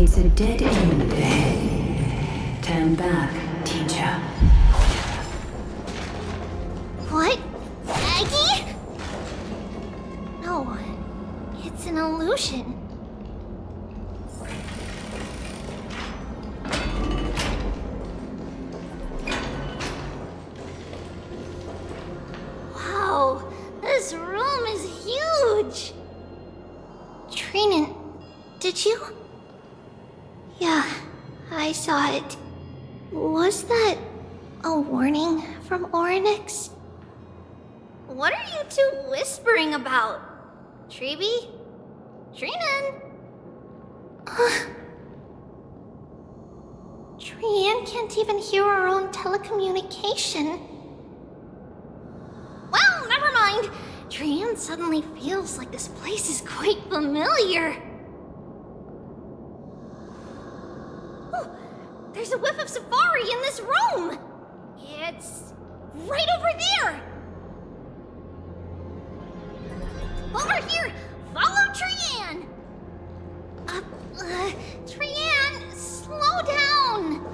It's a dead end ahead. Turn back, teacher. What? Aggie? No, it's an illusion. Wow, this room is huge. Trinan, did you? Yeah, I saw it. Was that a warning from Orynyx? What are you two whispering about? Treeby? Trinan? Trian can't even hear our own telecommunication. Well, never mind. Trian suddenly feels like this place is quite familiar. Oh, there's a whiff of safari in this room. It's right over there. Over here! Follow Trian! Trian, slow down!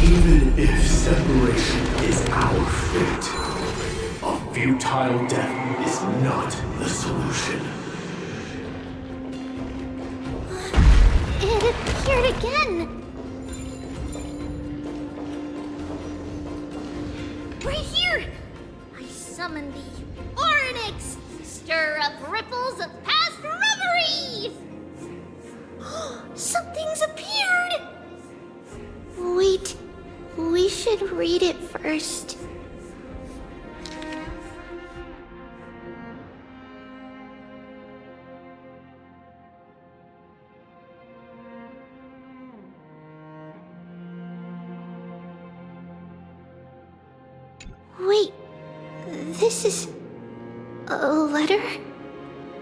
Even if separation is our fate, a futile death is not the solution. It appeared again! Right here! I summon thee, Orynyx! Stir up ripples of past reverie! Something's appeared! Wait, we should read it first. Wait, this is a letter?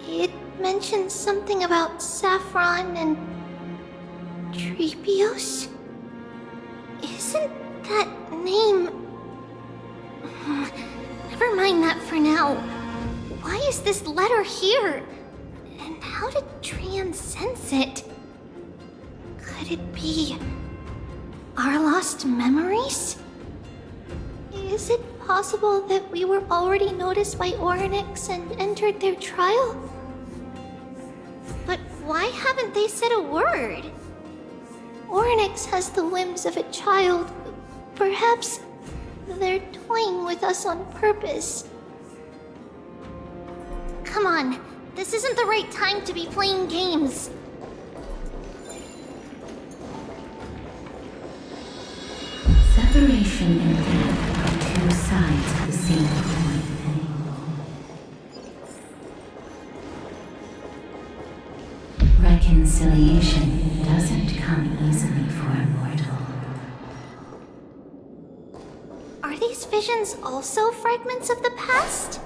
It mentions something about Saffron and Treebios? Isn't that name... Never mind that for now. Why is this letter here? And how did Trian sense it? Could it be our lost memories? Is it possible that we were already noticed by Orynyx and entered their trial? But why haven't they said a word? Orynyx has the whims of a child. Perhaps they're toying with us on purpose. Come on, this isn't the right time to be playing games. Separation and death are two sides of the same coin. Reconciliation doesn't come easily for a mortal. Are these visions also fragments of the past?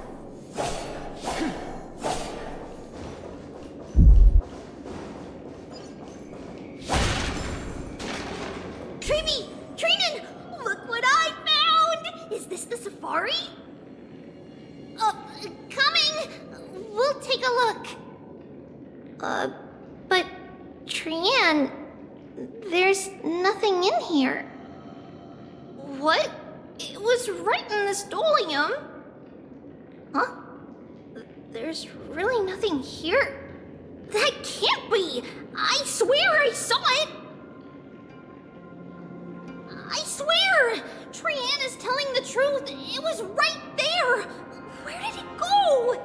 Treeby! Trinan! Look what I found! Is this the safari? Coming! We'll take a look. But Trian, there's nothing in here. What? It was right in the stolium. Huh? There's really nothing here. That can't be! I swear I saw it! I swear! Trian is telling the truth. It was right there. Where did it go?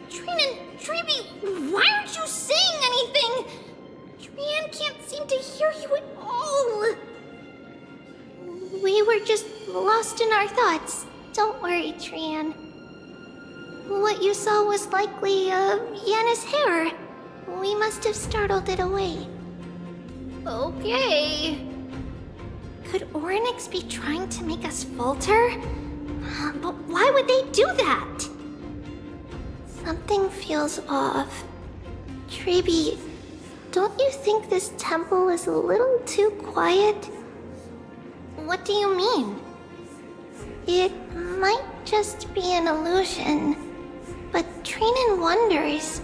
Trinan, Treeby, why aren't you saying anything? Trian can't seem to hear you at all. We were just lost in our thoughts. Don't worry, Trian. What you saw was likely, Yana's hair. We must have startled it away. Okay. Could Orynyx be trying to make us falter? But why would they do that? Something feels off. Treeby, don't you think this temple is a little too quiet? What do you mean? It might just be an illusion, but Trinan wonders,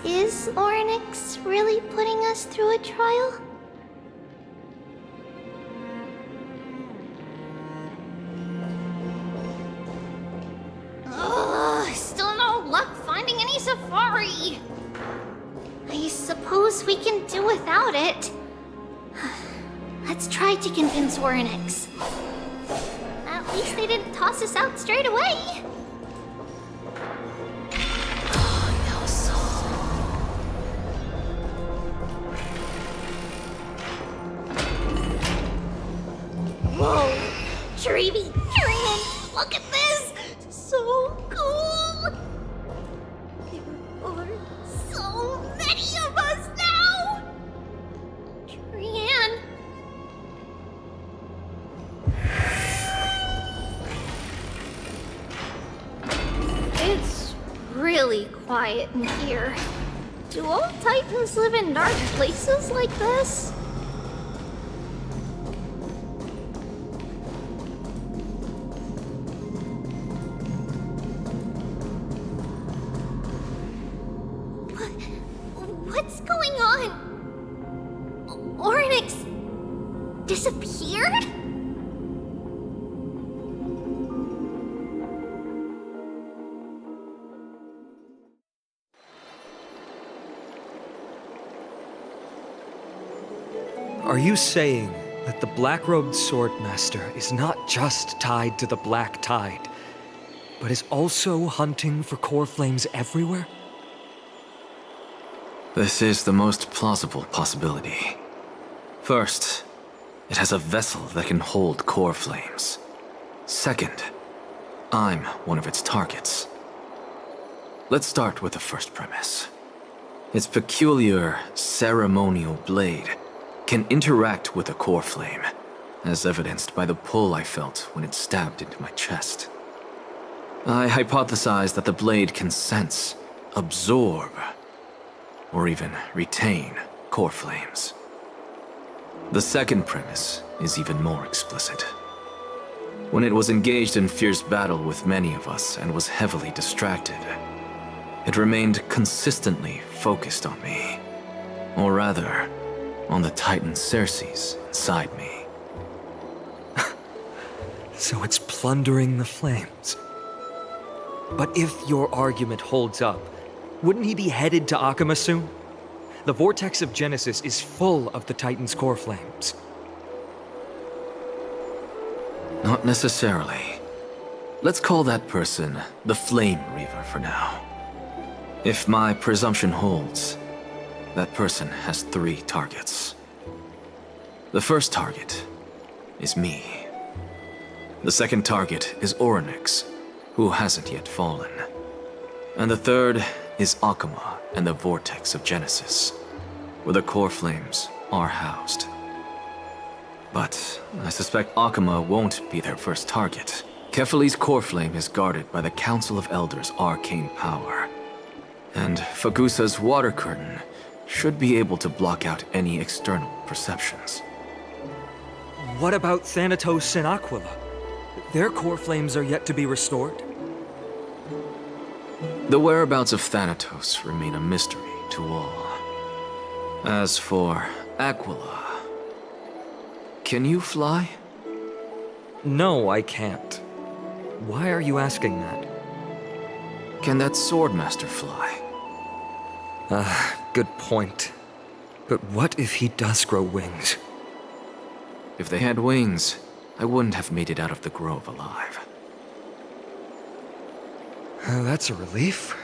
is Orynyx really putting us through a trial? Still no luck finding any safari. I suppose we can do without it. Let's try to convince Orynyx. At least they didn't toss us out straight away. Whoa! Trevi! Trinan! Look at this! So cool! There are so many of us now! Trian! It's really quiet in here. Do all Titans live in dark places like this? What's going on? Orynyx disappeared? Are you saying that the black-robed swordmaster is not just tied to the Black Tide, but is also hunting for core flames everywhere? This is the most plausible possibility. First, it has a vessel that can hold core flames. Second, I'm one of its targets. Let's start with the first premise. Its peculiar ceremonial blade can interact with a core flame, as evidenced by the pull I felt when it stabbed into my chest. I hypothesized that the blade can sense, absorb, or even retain core flames. The second premise is even more explicit. When it was engaged in fierce battle with many of us and was heavily distracted, it remained consistently focused on me. Or rather, on the Titan Circes inside me. So it's plundering the flames. But if your argument holds up, wouldn't he be headed to Akama soon? The vortex of Genesis is full of the Titan's core flames. Not necessarily. Let's call that person the Flame Reaver for now. If my presumption holds, that person has 3 targets. The first target is me. The second target is Orynyx, who hasn't yet fallen. And the third is Akama and the Vortex of Genesis, where the core flames are housed. But I suspect Akama won't be their first target. Kefali's core flame is guarded by the Council of Elders' arcane power. And Fagusa's water curtain should be able to block out any external perceptions. What about Thanatos and Aquila? Their core flames are yet to be restored. The whereabouts of Thanatos remain a mystery to all. As for Aquila, can you fly? No, I can't. Why are you asking that? Can that Swordmaster fly? Good point. But what if he does grow wings? If they had wings, I wouldn't have made it out of the grove alive. That's a relief.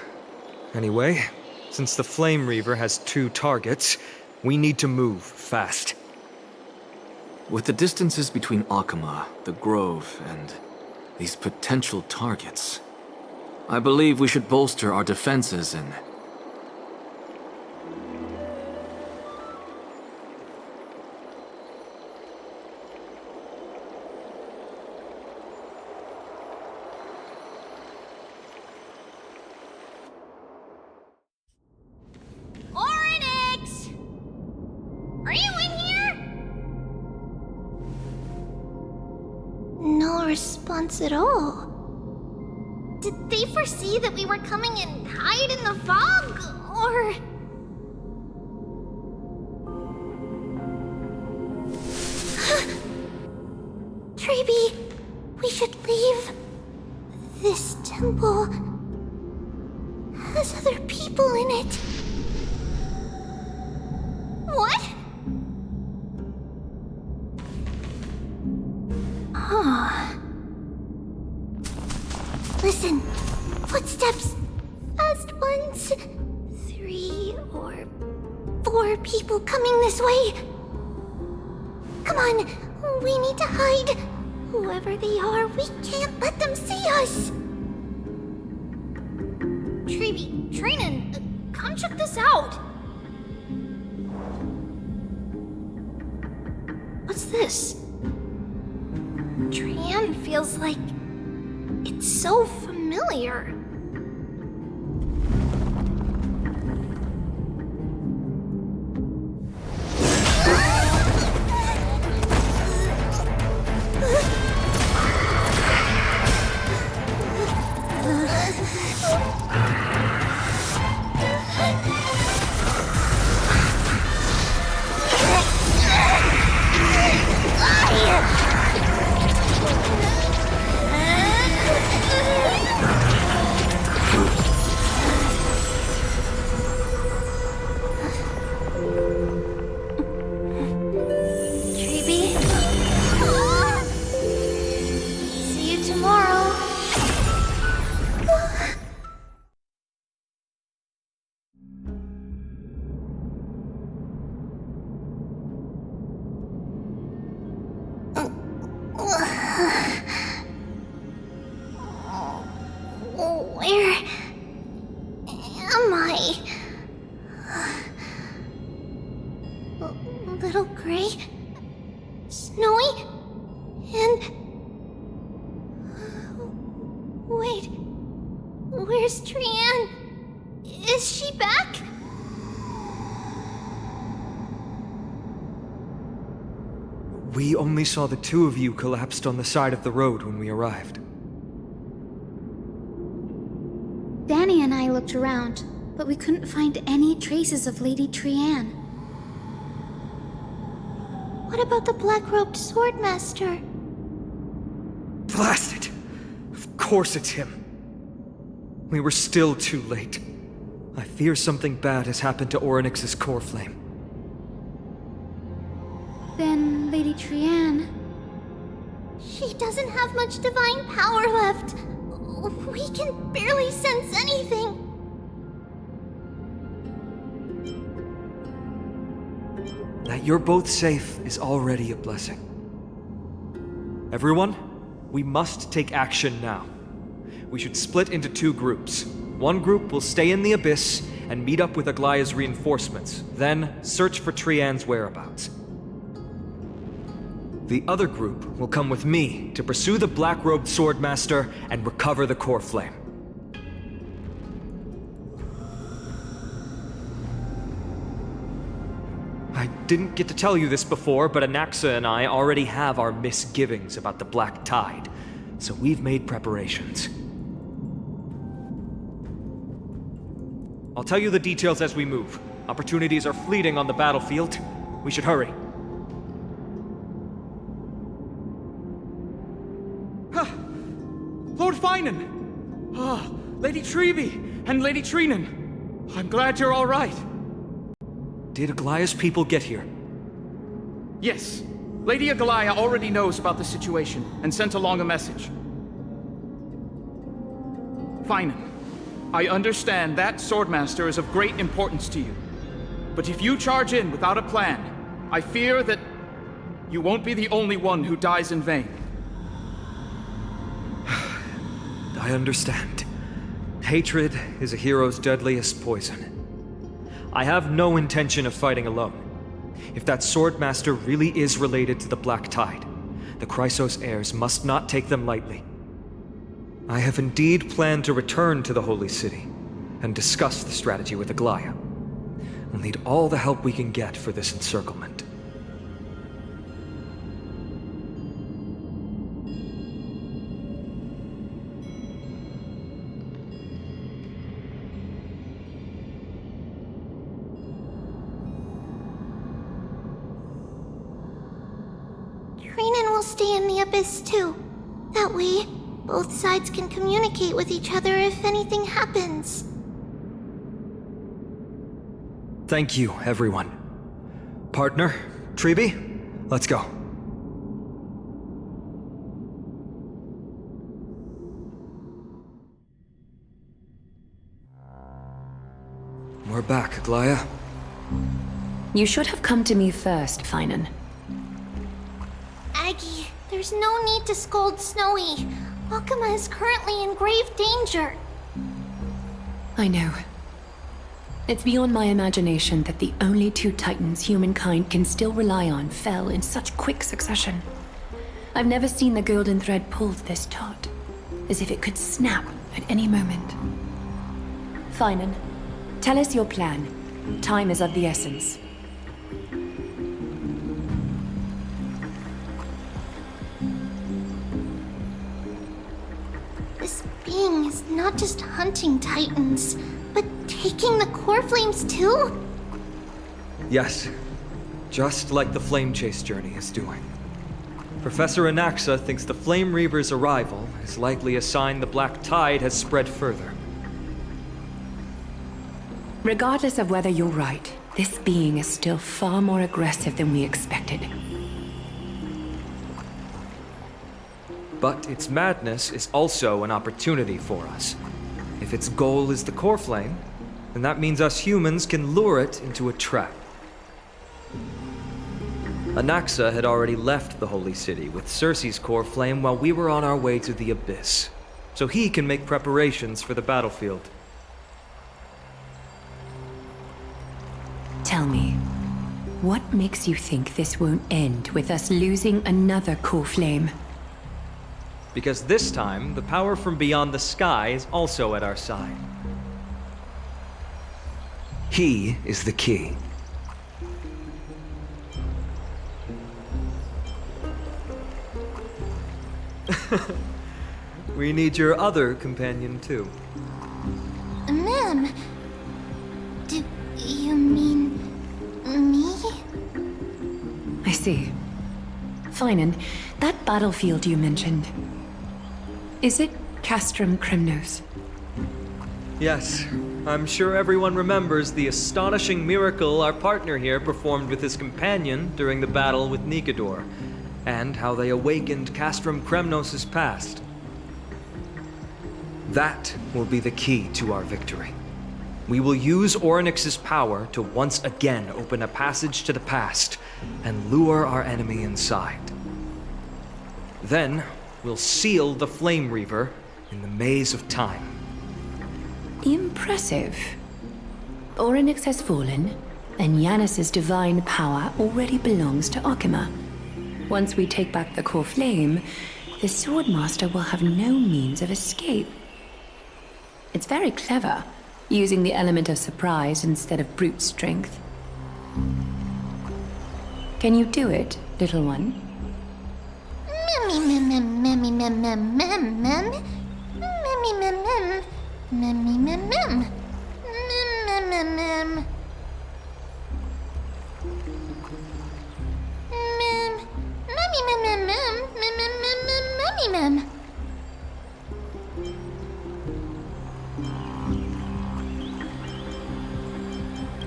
Anyway, since the Flame Reaver has 2 targets, we need to move fast. With the distances between Akama, the grove, and these potential targets, I believe we should bolster our defenses and... Orynyx! Are you in here? response at all. Did they foresee that we were coming and hide in the fog, or... Treeby, we should leave. This temple has other people in it. What? Oh. Listen, footsteps. Fast ones. 3 or 4 people coming this way. Come on, we need to hide. Whoever they are, we can't let them see us. Treeby, Trainin, come check this out. What's this? Tran feels like it's so familiar. Where am I? Little gray, snowy, and... Wait, where's Trian? Is she back? We only saw the 2 of you collapsed on the side of the road when we arrived. Danny and I looked around, but we couldn't find any traces of Lady Trian. What about the black-robed swordmaster? Blast it! Of course it's him. We were still too late. I fear something bad has happened to Orynyx's core flame. Then Lady Trian... She doesn't have much divine power left. We can barely sense anything. That you're both safe is already a blessing. Everyone, we must take action now. We should split into 2 groups. One group will stay in the Abyss and meet up with Aglaya's reinforcements, then search for Trian's whereabouts. The other group will come with me to pursue the black-robed swordmaster and recover the core flame. I didn't get to tell you this before, but Anaxa and I already have our misgivings about the Black Tide, so we've made preparations. I'll tell you the details as we move. Opportunities are fleeting on the battlefield. We should hurry. Lord Finan! Ah, Lady Treeby and Lady Trinan. I'm glad you're all right. Did Aglaya's people get here? Yes. Lady Aglaya already knows about the situation and sent along a message. Finan, I understand that Swordmaster is of great importance to you. But if you charge in without a plan, I fear that you won't be the only one who dies in vain. I understand. Hatred is a hero's deadliest poison. I have no intention of fighting alone. If that Swordmaster really is related to the Black Tide, the Chrysos heirs must not take them lightly. I have indeed planned to return to the Holy City and discuss the strategy with Aglaya. We'll need all the help we can get for this encirclement. will stay in the abyss too. That way, both sides can communicate with each other if anything happens. Thank you, everyone. Partner, Treeby, let's go. We're back, Aglaya. You should have come to me first, Finan. Aggie, there's no need to scold Snowy. Wakama is currently in grave danger. I know. It's beyond my imagination that the only two titans humankind can still rely on fell in such quick succession. I've never seen the golden thread pulled this taut, as if it could snap at any moment. Finan, tell us your plan. Time is of the essence. This being is not just hunting titans, but taking the core flames too? Yes, just like the Flame Chase journey is doing. Professor Anaxa thinks the Flame Reaver's arrival is likely a sign the Black Tide has spread further. Regardless of whether you're right, this being is still far more aggressive than we expected. But its madness is also an opportunity for us. If its goal is the core flame, then that means us humans can lure it into a trap. Anaxa had already left the Holy City with Cersei's core flame while we were on our way to the Abyss, so he can make preparations for the battlefield. Tell me, what makes you think this won't end with us losing another core flame? Because this time, the power from beyond the sky is also at our side. He is the key. We need your other companion, too. Ma'am, do you mean me? I see. Finan, that battlefield you mentioned, is it Castrum Kremnos? Yes, I'm sure everyone remembers the astonishing miracle our partner here performed with his companion during the battle with Nikedor, and how they awakened Castrum Kremnos' past. That will be the key to our victory. We will use Orynyx's power to once again open a passage to the past and lure our enemy inside. Then, we'll seal the Flame Reaver in the maze of time. Impressive. Orynyx has fallen, and Yanis's divine power already belongs to Akima. Once we take back the core flame, the Swordmaster will have no means of escape. It's very clever, using the element of surprise instead of brute strength. Can you do it, little one?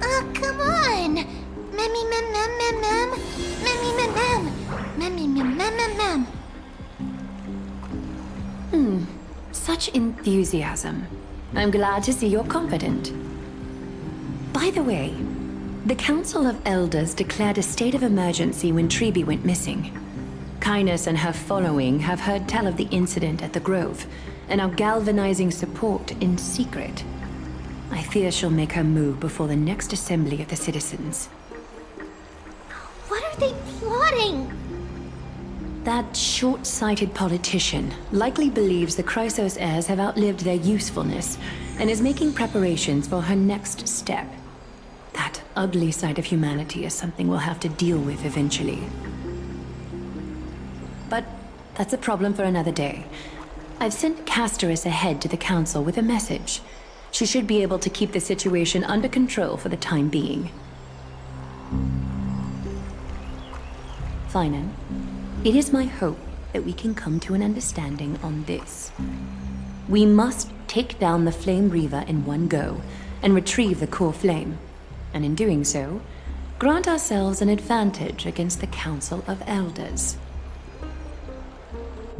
Oh, come on! Such enthusiasm. I'm glad to see you're confident. By the way, the Council of Elders declared a state of emergency when Treeby went missing. Kynus and her following have heard tell of the incident at the Grove, and are galvanizing support in secret. I fear she'll make her move before the next assembly of the citizens. What are they plotting? That short-sighted politician likely believes the Chrysos heirs have outlived their usefulness, and is making preparations for her next step. That ugly side of humanity is something we'll have to deal with eventually. But that's a problem for another day. I've sent Castorus ahead to the council with a message. She should be able to keep the situation under control for the time being. Finan, It is my hope that we can come to an understanding on this. We must take down the Flame Reaver in one go and retrieve the core flame, and in doing so, grant ourselves an advantage against the Council of Elders.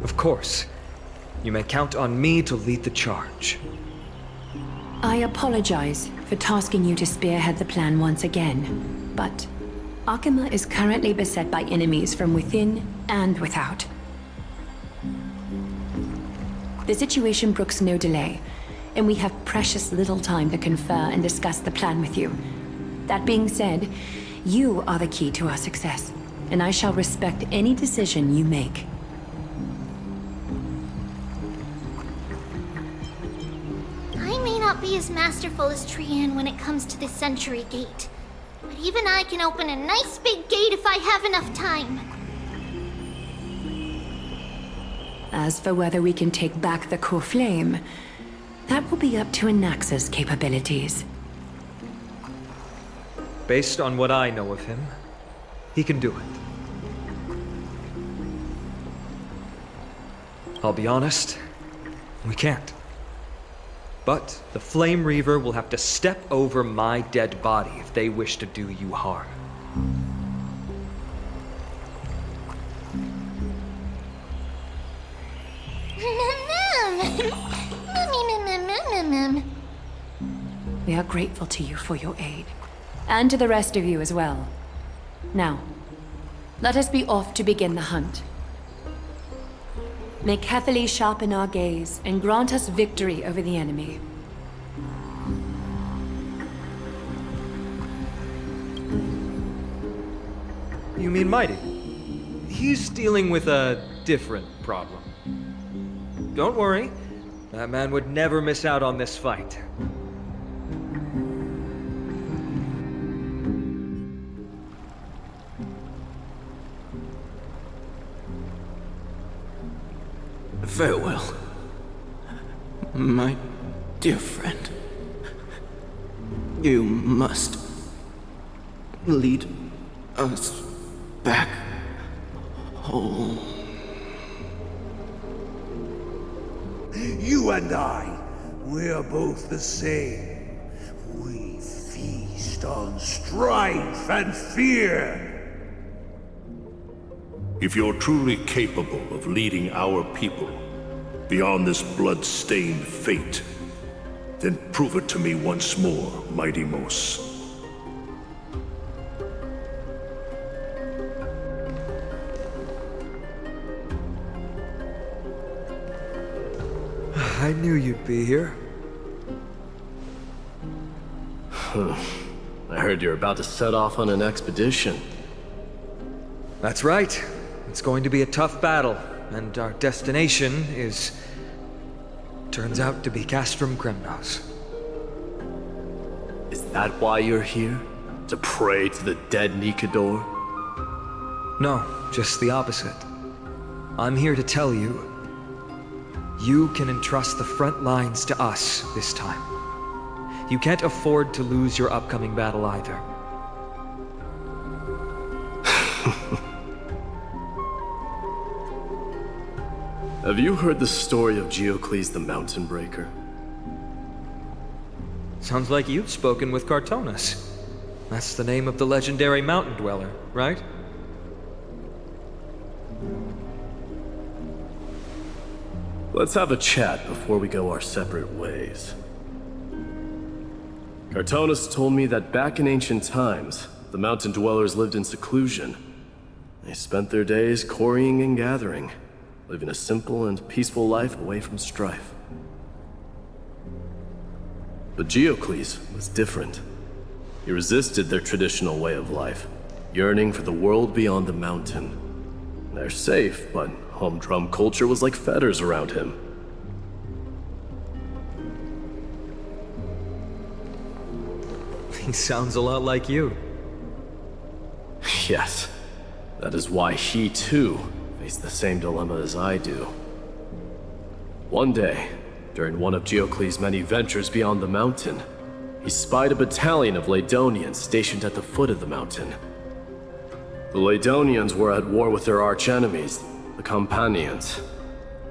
Of course. You may count on me to lead the charge. I apologize for tasking you to spearhead the plan once again, but Akuma is currently beset by enemies from within and without. The situation brooks no delay, and we have precious little time to confer and discuss the plan with you. That being said, you are the key to our success, and I shall respect any decision you make. I may not be as masterful as Trian when it comes to the Century Gate, but even I can open a nice big gate if I have enough time. As for whether we can take back the core flame, that will be up to Anaxa's capabilities. Based on what I know of him, he can do it. I'll be honest, we can't. But the Flame Reaver will have to step over my dead body if they wish to do you harm. We are grateful to you for your aid, and to the rest of you as well. Now, let us be off to begin the hunt. May Cathali sharpen our gaze and grant us victory over the enemy. You mean Mydei? He's dealing with a different problem. Don't worry, that man would never miss out on this fight. Farewell, my dear friend. You must lead us back home. You and I, we're both the same. We feast on strife and fear. If you're truly capable of leading our people beyond this blood-stained fate, then prove it to me once more, Mighty Mos. I knew you'd be here. I heard you're about to set off on an expedition. That's right. It's going to be a tough battle, and our destination turns out to be Castrum Kremnos. Is that why you're here? To pray to the dead Nikador? No, just the opposite. I'm here to tell you, you can entrust the front lines to us this time. You can't afford to lose your upcoming battle either. Have you heard the story of Geocles the Mountain Breaker? Sounds like you've spoken with Cartonus. That's the name of the legendary mountain dweller, right? Let's have a chat before we go our separate ways. Cartonus told me that back in ancient times, the mountain dwellers lived in seclusion. They spent their days quarrying and gathering, living a simple and peaceful life away from strife. But Geocles was different. He resisted their traditional way of life, yearning for the world beyond the mountain. They're safe, but humdrum culture was like fetters around him. He sounds a lot like you. Yes, that is why he too faced the same dilemma as I do. One day, during one of Geocles' many ventures beyond the mountain, he spied a battalion of Ladonians stationed at the foot of the mountain. The Ladonians were at war with their archenemies, the Companions,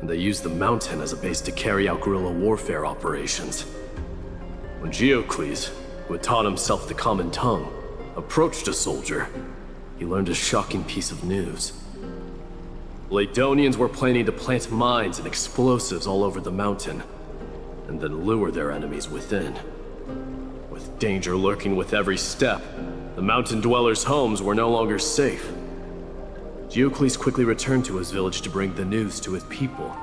and they used the mountain as a base to carry out guerrilla warfare operations. When Geocles, who had taught himself the common tongue, approached a soldier, he learned a shocking piece of news. Ladonians were planning to plant mines and explosives all over the mountain, and then lure their enemies within. With danger lurking with every step, the mountain dwellers' homes were no longer safe. Geocles quickly returned to his village to bring the news to his people.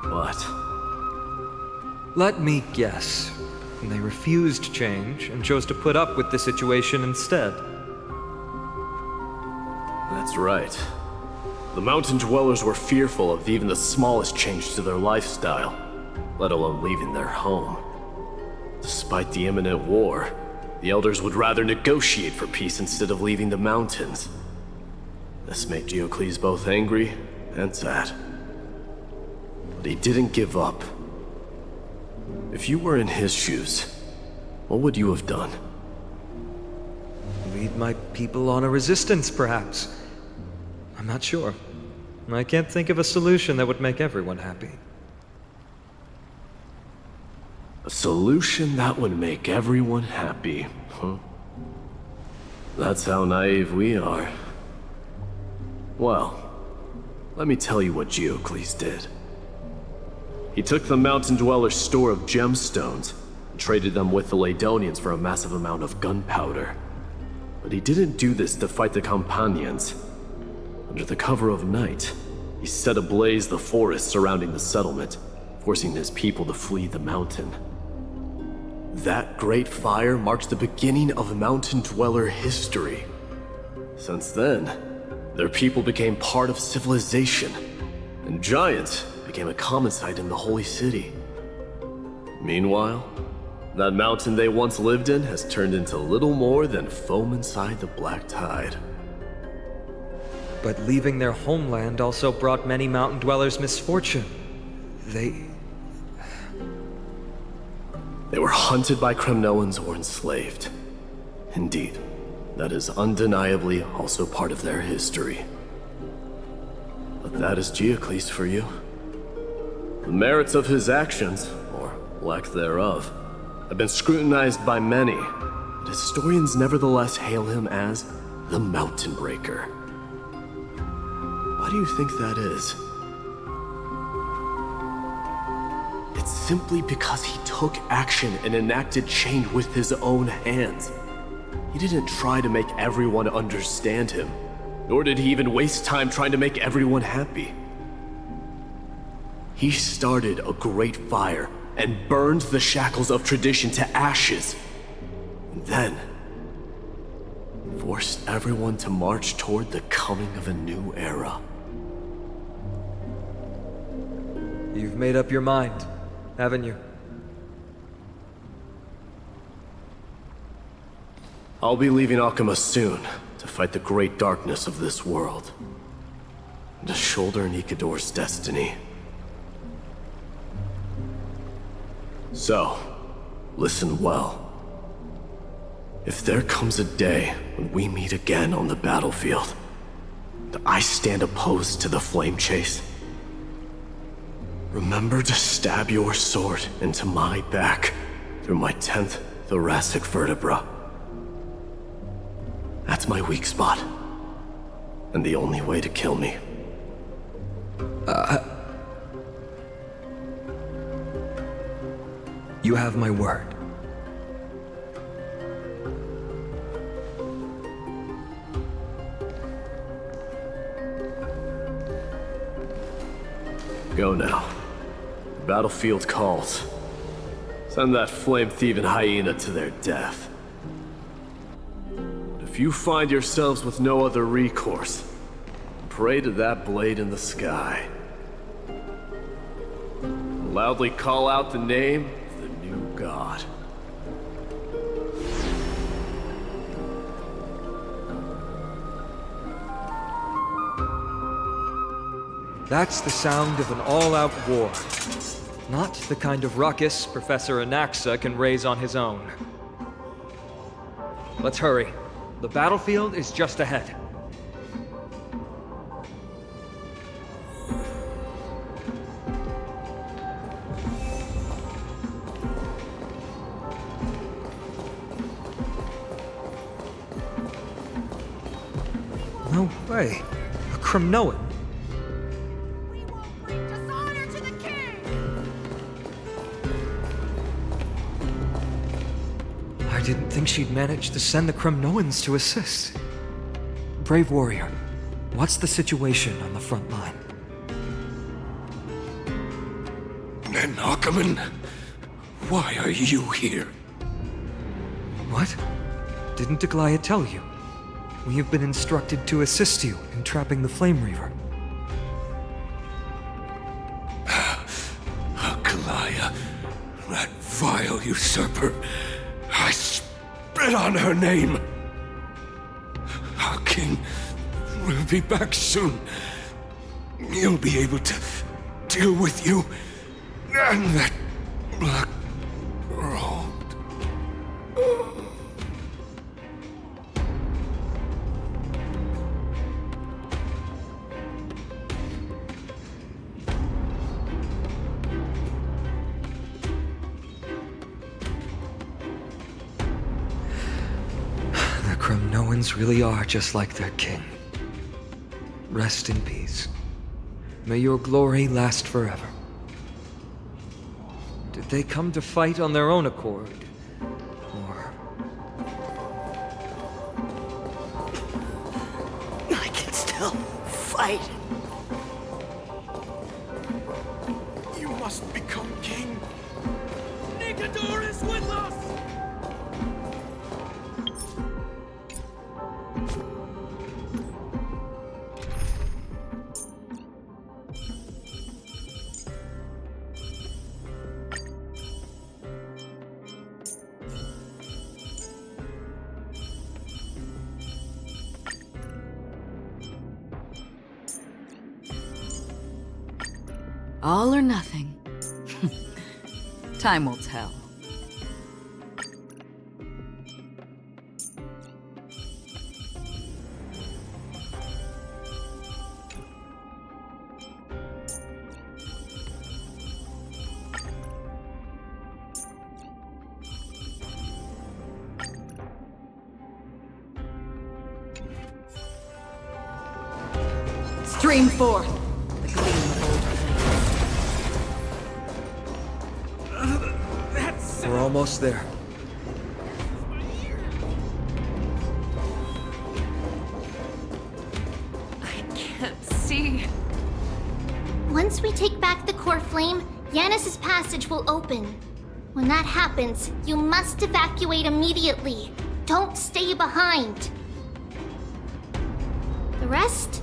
But... Let me guess. They refused change and chose to put up with the situation instead. That's right. The mountain dwellers were fearful of even the smallest change to their lifestyle, let alone leaving their home. Despite the imminent war, the elders would rather negotiate for peace instead of leaving the mountains. This made Geocles both angry and sad. But he didn't give up. If you were in his shoes, what would you have done? Lead my people on a resistance, perhaps. I'm not sure. I can't think of a solution that would make everyone happy. A solution that would make everyone happy, huh? That's how naive we are. Well, let me tell you what Geocles did. He took the mountain dwellers' store of gemstones and traded them with the Ladonians for a massive amount of gunpowder. But he didn't do this to fight the Companions. Under the cover of night, he set ablaze the forest surrounding the settlement, forcing his people to flee the mountain. That great fire marks the beginning of mountain dweller history. Since then, their people became part of civilization, and giants became a common sight in the holy city. Meanwhile, that mountain they once lived in has turned into little more than foam inside the black tide. But leaving their homeland also brought many mountain dwellers misfortune. They were hunted by Kremnoans or enslaved. Indeed, that is undeniably also part of their history. But that is Geocles for you. The merits of his actions, or lack thereof, have been scrutinized by many, but historians nevertheless hail him as the Mountain Breaker. Why do you think that is? It's simply because he took action and enacted change with his own hands. He didn't try to make everyone understand him, nor did he even waste time trying to make everyone happy. He started a great fire and burned the shackles of tradition to ashes. And then forced everyone to march toward the coming of a new era. You've made up your mind, haven't you? I'll be leaving Akuma soon to fight the great darkness of this world, and to shoulder Nikador's destiny. So, listen well. If there comes a day when we meet again on the battlefield, and I stand opposed to the flame chase, remember to stab your sword into my back through my 10th thoracic vertebra. That's my weak spot, and the only way to kill me. You have my word. Go now. The battlefield calls. Send that flame-thieving hyena to their death. But if you find yourselves with no other recourse, pray to that blade in the sky. Loudly call out the name of the new god. That's the sound of an all-out war. Not the kind of ruckus Professor Anaxa can raise on his own. Let's hurry. The battlefield is just ahead. No way. A Cremnoan? We won't bring dishonor to the king! I didn't think she'd manage to send the Cremnoans to assist. Brave warrior, what's the situation on the front line? And Ackerman, why are you here? What? Didn't Deglaya tell you? We have been instructed to assist you in trapping the Flame Reaver. Deglaya, that vile usurper. I spit on her name. Our king will be back soon. He'll be able to deal with you and that black road. The Cremnoans really are just like their king. Rest in peace. May your glory last forever. Did they come to fight on their own accord? Or... I can still fight. You must become king. Nicanor is with us! All or nothing. Time will tell. Stream forth the gleam of old flame. We're almost there. I can't see. Once we take back the core flame, Yanis's passage will open. When that happens, you must evacuate immediately. Don't stay behind. The rest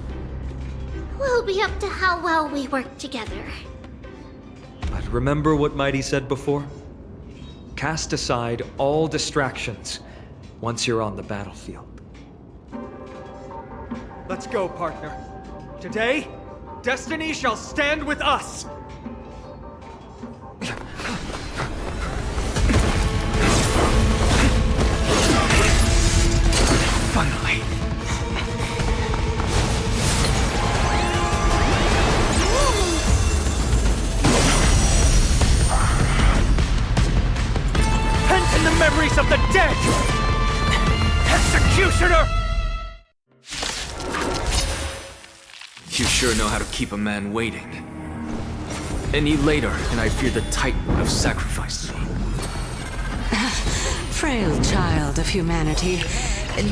will be up to how well we work together. But remember what Mydei said before? Cast aside all distractions once you're on the battlefield. Let's go, partner. Today, destiny shall stand with us! Finally. Pent in the memories of the dead! Executioner! You sure know how to keep a man waiting. Any later, and I fear the Titan would have sacrificed me. Frail child of humanity,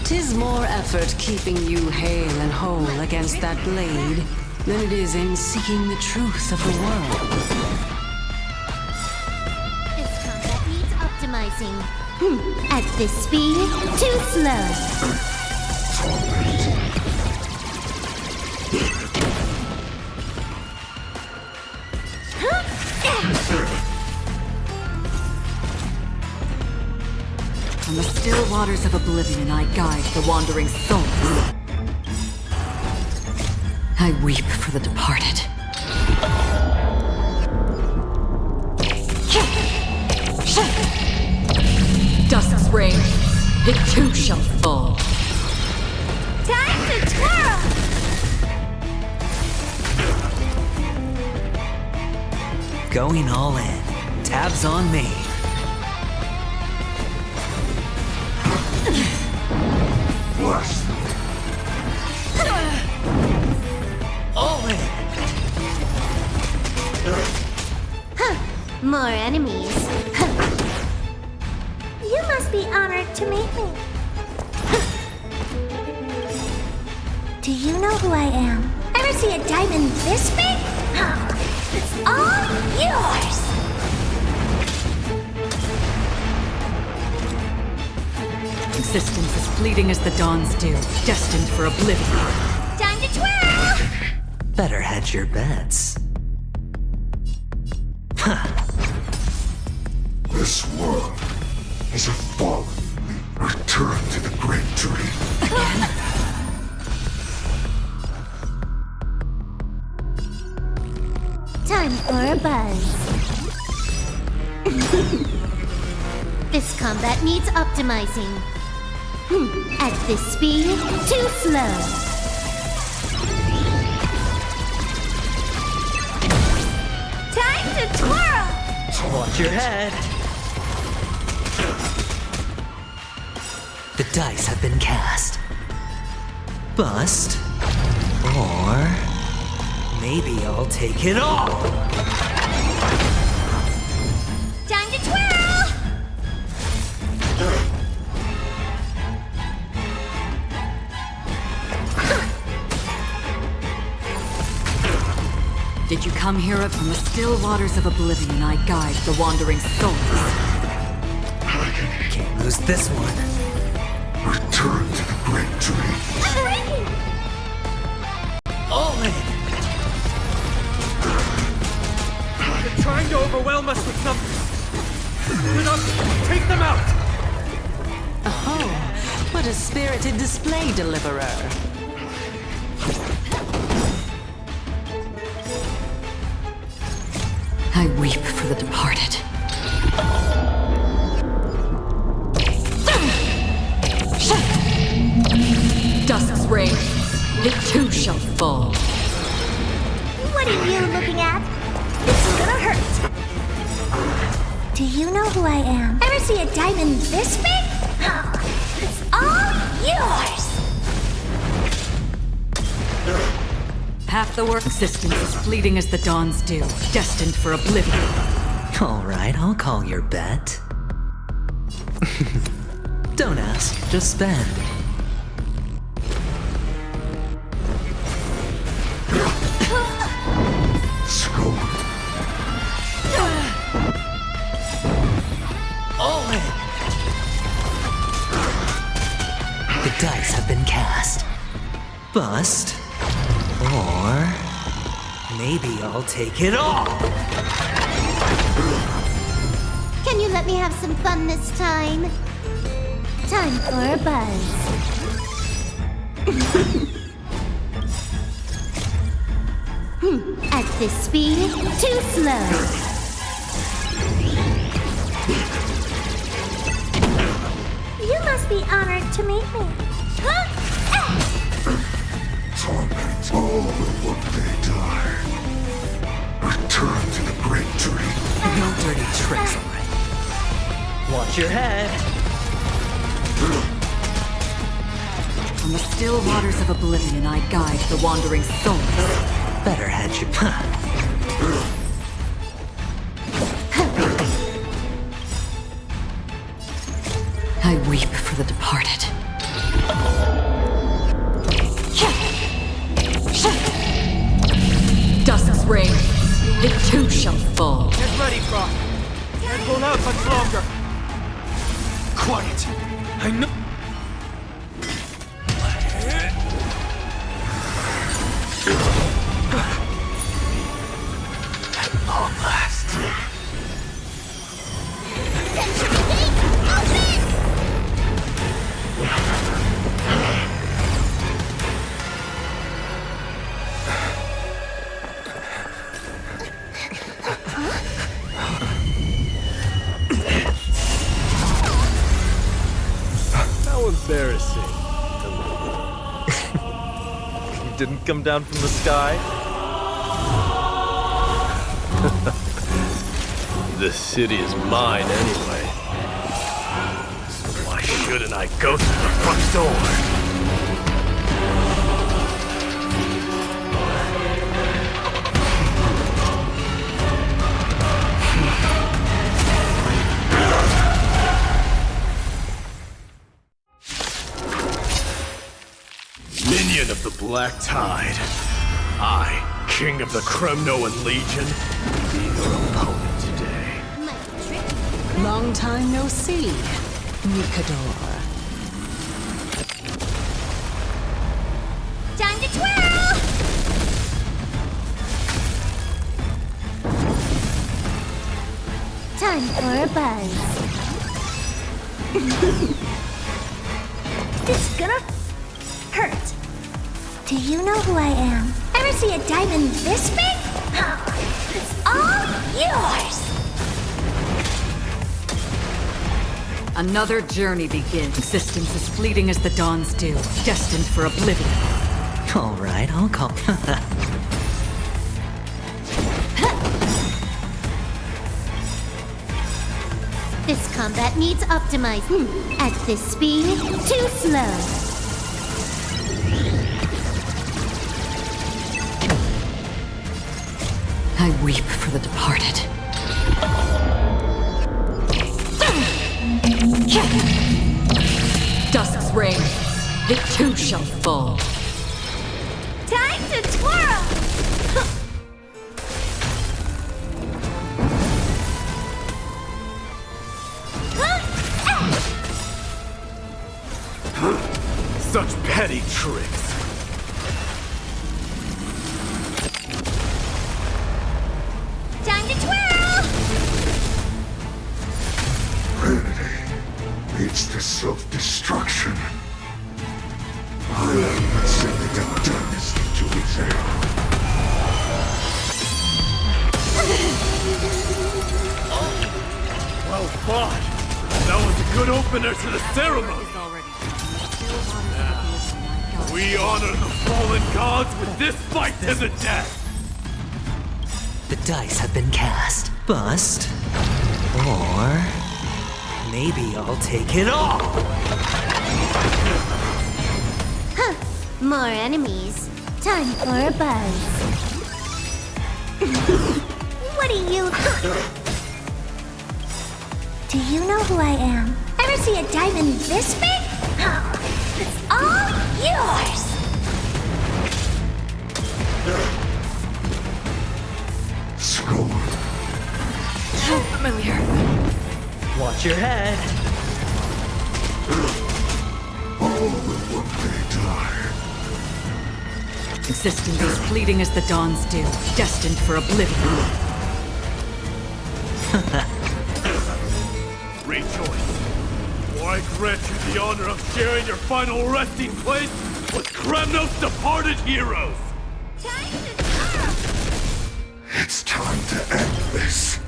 'tis more effort keeping you hale and whole against that blade than it is in seeking the truth of the world. This combat needs optimizing. At this speed, too slow. From the still waters of oblivion I guide the wandering souls. I weep for the departed. Dusk's reign, it too shall fall. Time to twirl! Going all in. Tabs on me. Blast! More enemies. You must be honored to meet me. Do you know who I am? Ever see a diamond this big? It's all yours! Existence as fleeting as the dawn's dew, destined for oblivion. Time to twirl! Better hedge your bets. This world is a fallen. Return to the great tree. Again? Time for a buzz. This combat needs optimizing. At this speed, too slow. Time to twirl! Watch your head. The dice have been cast. Bust. Or maybe I'll take it all. Time to twirl! Did you come here from the still waters of oblivion? I guide the wandering souls. Can't lose this one. Return to the great tree. All in. They're trying to overwhelm us with numbers. Split up, take them out! Oh, what a spirited display, deliverer. I weep for the departed. Dusk's reign, it too shall fall. What are you looking at? This is gonna hurt. Do you know who I am? Ever see a diamond this big? It's all yours! Half the work existence is fleeting as the dawn's dew, destined for oblivion. All right, I'll call your bet. Don't ask, just spend. All in. The dice have been cast. Bust. Or maybe I'll take it all. Can you let me have some fun this time? Time for a buzz. At this speed, too slow. You must be honored to meet me. Torment all when they die. Return to the great tree. No dirty tricks, all right. Watch your head. On the still waters of oblivion, I guide the wandering souls. Better hedge your I weep for the departed. Dusk's reign, it too shall fall. Get ready, Brock. Can't hold out much longer. Quiet. I know. At long last. How embarrassing. You didn't come down from the sky? This city is mine anyway. So why shouldn't I go through the front door? of the Black Tide. I, King of the Kremnoan Legion, will be your opponent today. Long time no see, Mikador. Time to twirl! Time for a buzz. It's gonna hurt. Do you know who I am? Ever see a diamond this big? It's all yours! Another journey begins. Existence as fleeting as the dawn's dew, destined for oblivion. Alright, I'll call. This combat needs optimizing. At this speed, too slow. I weep for the departed. Dusk's reign, it too shall fall. Time to twirl! Such petty tricks. Time to twirl! Vanity leads to self-destruction. I am sending a darkness into its air. Well fought. That was a good opener to the ceremony. We honor the fallen gods with this fight to the death! The dice have been cast. Bust. Or maybe I'll take it all. Huh. More enemies. Time for a buzz. What do you... Do you know who I am? Ever see a diamond this big? It's all yours! Skull. So familiar. Watch your head. All will one day die. Existence as fleeting as the dawn's dew, destined for oblivion. Rejoice, for I grant you the honor of sharing your final resting place with Kremnos' departed heroes! It's time to end this.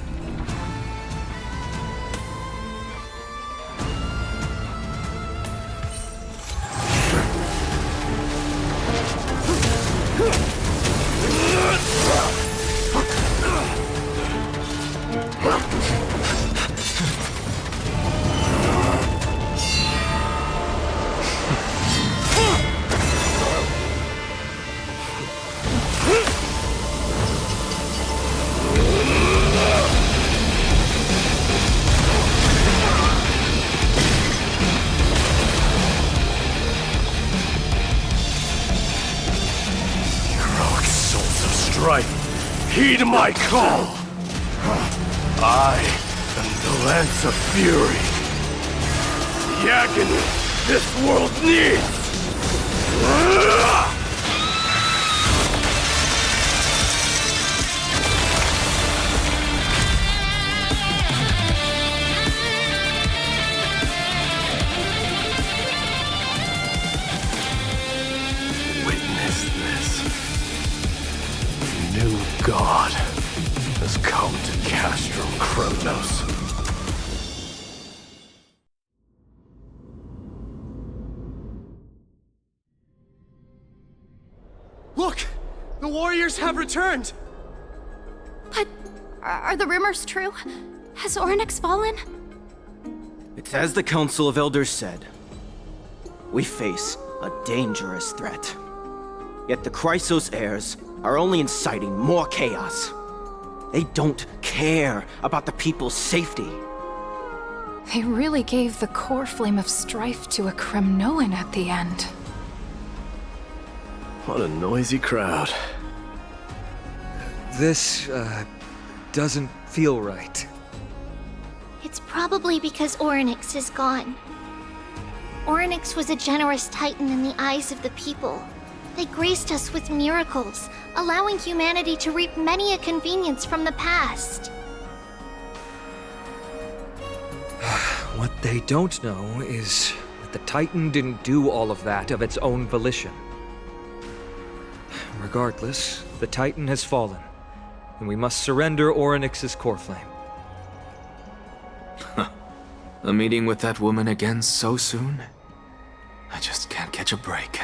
Strife, heed my call! I am the Lance of Fury. The agony this world needs! Witness this. New god has come to Castrum Kremnos. Look! The warriors have returned! But are the rumors true? Has Ornyx fallen? It's as the Council of Elders said. We face a dangerous threat. Yet the Chrysos heirs are only inciting more chaos. They don't care about the people's safety. They really gave the core flame of Strife to a Kremnoan at the end. What a noisy crowd. This, doesn't feel right. It's probably because Orynyx is gone. Orynyx was a generous titan in the eyes of the people. They graced us with miracles, allowing humanity to reap many a convenience from the past. What they don't know is that the Titan didn't do all of that of its own volition. Regardless, the Titan has fallen, and we must surrender Orynyx's core flame. A meeting with that woman again so soon? I just can't catch a break.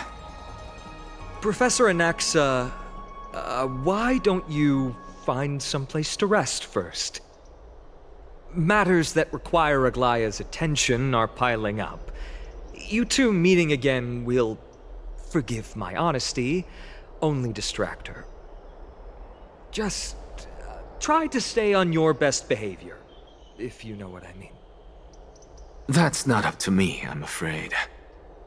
Professor Anaxa, why don't you find someplace to rest first? Matters that require Aglaya's attention are piling up. You two meeting again will, forgive my honesty, only distract her. Just try to stay on your best behavior, if you know what I mean. That's not up to me, I'm afraid.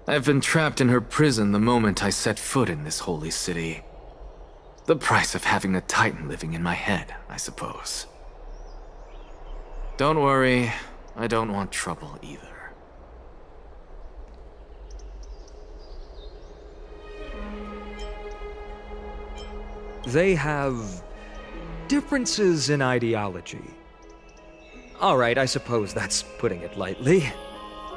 I've been trapped in her prison the moment I set foot in this holy city. The price of having a Titan living in my head, I suppose. Don't worry, I don't want trouble either. They have differences in ideology. All right, I suppose that's putting it lightly.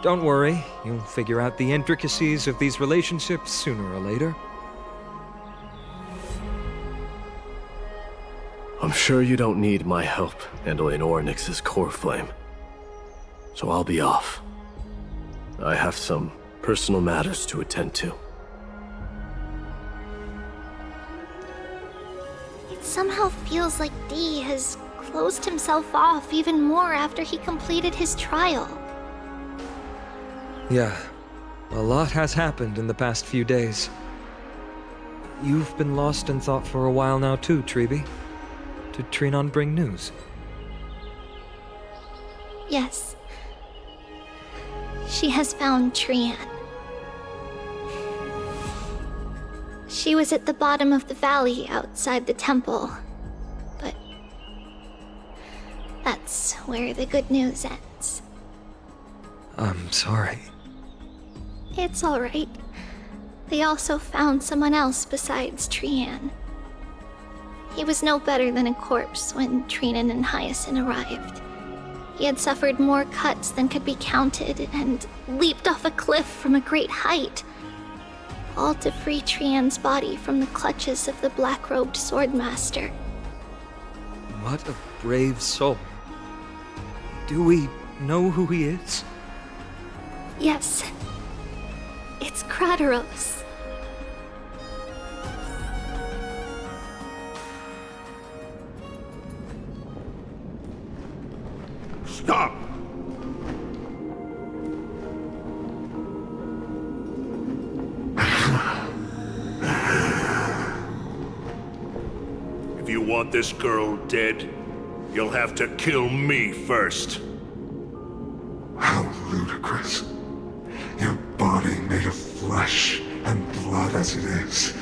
Don't worry, you'll figure out the intricacies of these relationships sooner or later. I'm sure you don't need my help handling Orynyx's core flame. So I'll be off. I have some personal matters to attend to. It somehow feels like D has closed himself off even more after he completed his trial. Yeah, a lot has happened in the past few days. You've been lost in thought for a while now too, Treeby. Did Trinon bring news? Yes. She has found Trian. She was at the bottom of the valley outside the temple, but that's where the good news ends. I'm sorry. It's all right. They also found someone else besides Trian. He was no better than a corpse when Trinan and Hyacinth arrived. He had suffered more cuts than could be counted and leaped off a cliff from a great height, all to free Trian's body from the clutches of the black-robed swordmaster. What a brave soul. Do we know who he is? Yes. It's Krateros. Stop! If you want this girl dead, you'll have to kill me first. How ludicrous. Your body made of flesh and blood as it is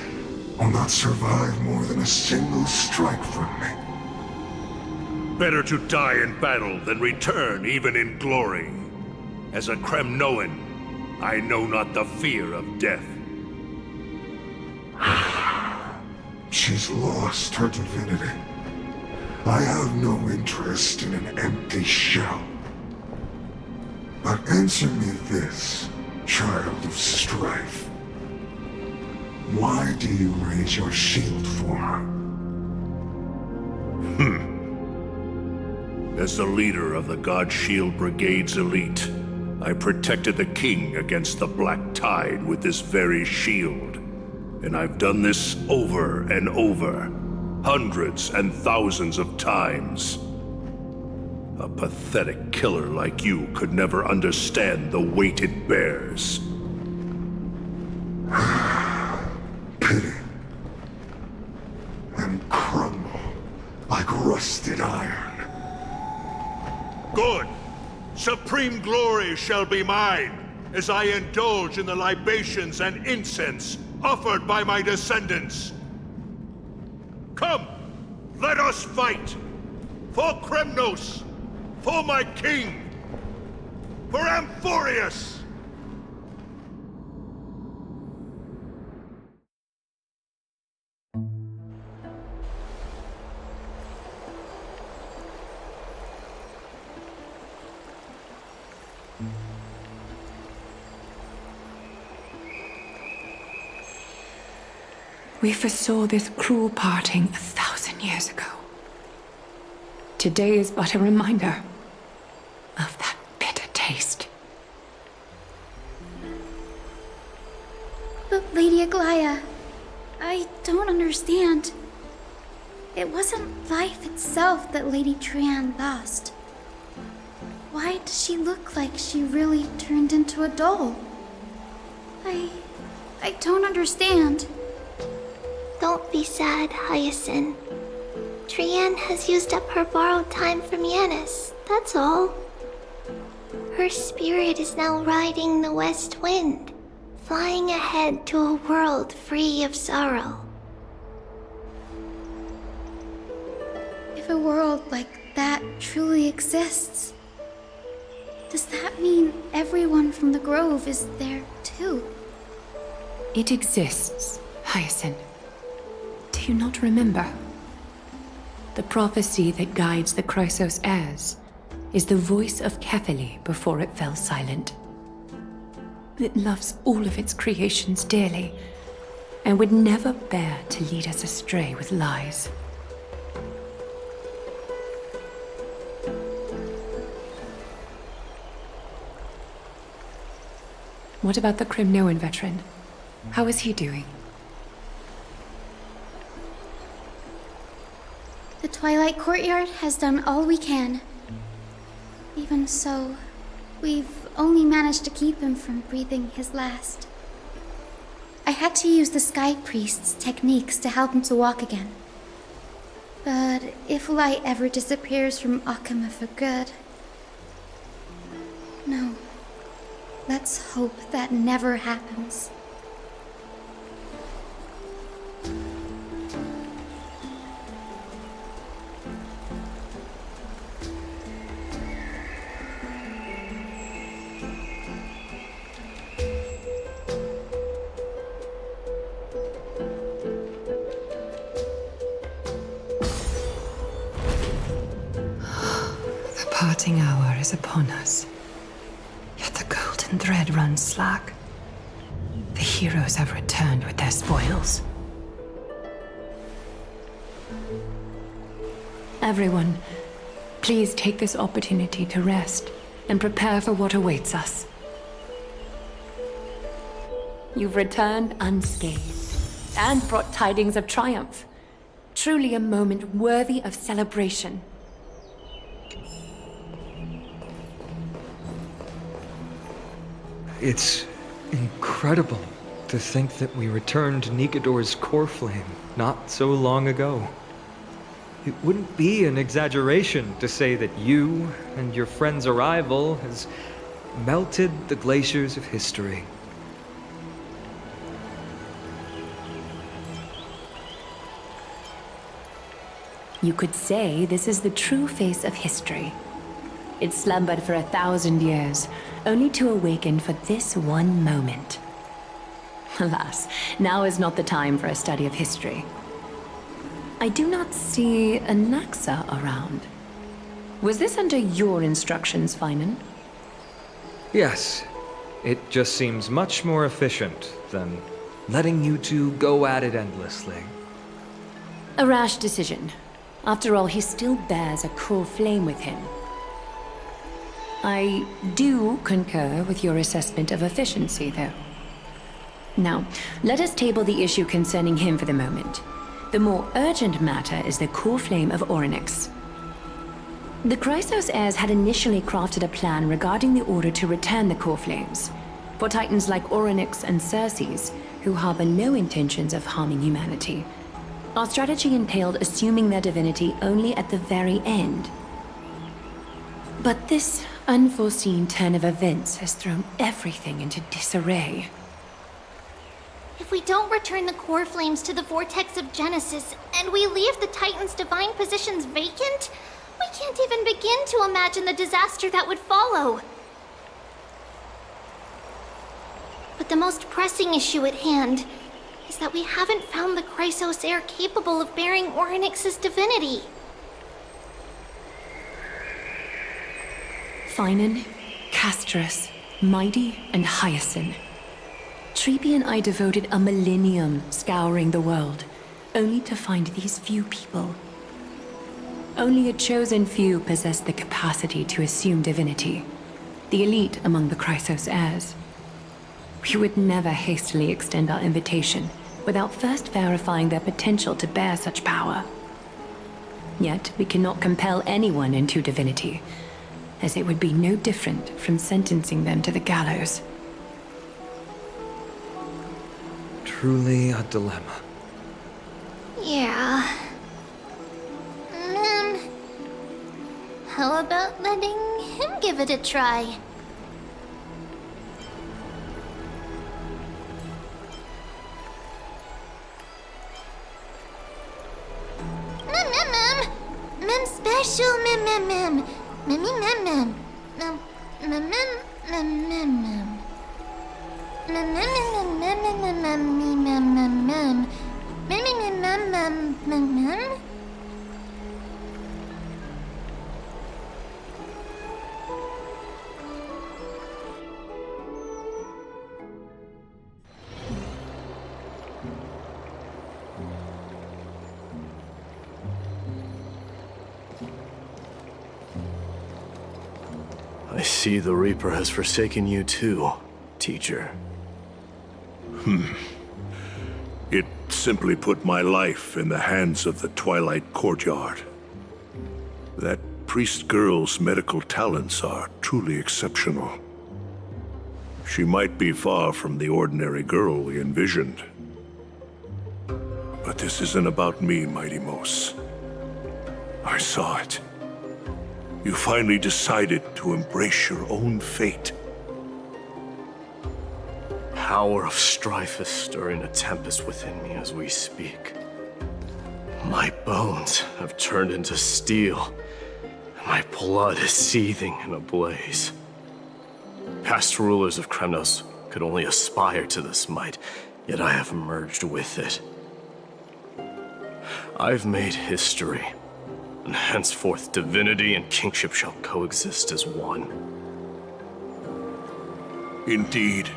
will not survive more than a single strike from me. Better to die in battle than return even in glory. As a Kremnoan, I know not the fear of death. She's lost her divinity. I have no interest in an empty shell. But answer me this, child of strife. Why do you raise your shield for her? As the leader of the God Shield Brigade's elite, I protected the king against the Black Tide with this very shield. And I've done this over and over, hundreds and thousands of times. A pathetic killer like you could never understand the weight it bears. Pity. And crumble like rusted iron. Good! Supreme glory shall be mine, as I indulge in the libations and incense offered by my descendants. Come, let us fight! For Kremnos! For my king! For Amphoreus! We foresaw this cruel parting 1,000 years ago. Today is but a reminder of that bitter taste. But Lady Aglaya, I don't understand. It wasn't life itself that Lady Tran lost. Why does she look like she really turned into a doll? I don't understand. Don't be sad, Hyacinth. Trian has used up her borrowed time from Yanis, that's all. Her spirit is now riding the west wind, flying ahead to a world free of sorrow. If a world like that truly exists, does that mean everyone from the Grove is there too? It exists, Hyacinth. Do you not remember? The prophecy that guides the Chrysos heirs is the voice of Kefili before it fell silent. It loves all of its creations dearly and would never bear to lead us astray with lies. What about the Crimnoan veteran? How is he doing? The Twilight Courtyard has done all we can. Even so, we've only managed to keep him from breathing his last. I had to use the Sky Priest's techniques to help him to walk again. But if light ever disappears from Akama for good... No. Let's hope that never happens. The parting hour is upon us. Yet the golden thread runs slack. The heroes have returned with their spoils. Everyone, please take this opportunity to rest and prepare for what awaits us. You've returned unscathed and brought tidings of triumph. Truly a moment worthy of celebration. It's incredible to think that we returned Nikador's core flame not so long ago. It wouldn't be an exaggeration to say that you and your friend's arrival has melted the glaciers of history. You could say this is the true face of history. It slumbered for 1,000 years, only to awaken for this one moment. Alas, now is not the time for a study of history. I do not see a Naxa around. Was this under your instructions, Finan? Yes, it just seems much more efficient than letting you two go at it endlessly. A rash decision. After all, he still bears a core flame with him. I do concur with your assessment of efficiency, though. Now, let us table the issue concerning him for the moment. The more urgent matter is the core flame of Orynyx. The Chrysos heirs had initially crafted a plan regarding the order to return the core flames, for titans like Orynyx and Circes, who harbor no intentions of harming humanity. Our strategy entailed assuming their divinity only at the very end. But this unforeseen turn of events has thrown everything into disarray. If we don't return the core flames to the vortex of Genesis, and we leave the Titan's divine positions vacant, we can't even begin to imagine the disaster that would follow. But the most pressing issue at hand is that we haven't found the Chrysos heir capable of bearing Orynyx's divinity. Finan, Castras, Mydei, and Hyacinth. Treeby and I devoted a millennium scouring the world, only to find these few people. Only a chosen few possess the capacity to assume divinity, the elite among the Chrysos heirs. We would never hastily extend our invitation without first verifying their potential to bear such power. Yet we cannot compel anyone into divinity, as it would be no different from sentencing them to the gallows. Truly a dilemma. Yeah. How about letting him give it a try? Mem special mem. Mem. I see the Reaper has forsaken you too, teacher. It simply put my life in the hands of the Twilight Courtyard. That priest girl's medical talents are truly exceptional. She might be far from the ordinary girl we envisioned. But this isn't about me, Mighty Mos. I saw it. You finally decided to embrace your own fate. Power of Strife is stirring a tempest within me as we speak. My bones have turned into steel, and my blood is seething in a blaze. Past rulers of Kremnos could only aspire to this might, yet I have merged with it. I've made history. And henceforth, divinity and kingship shall coexist as one. Indeed,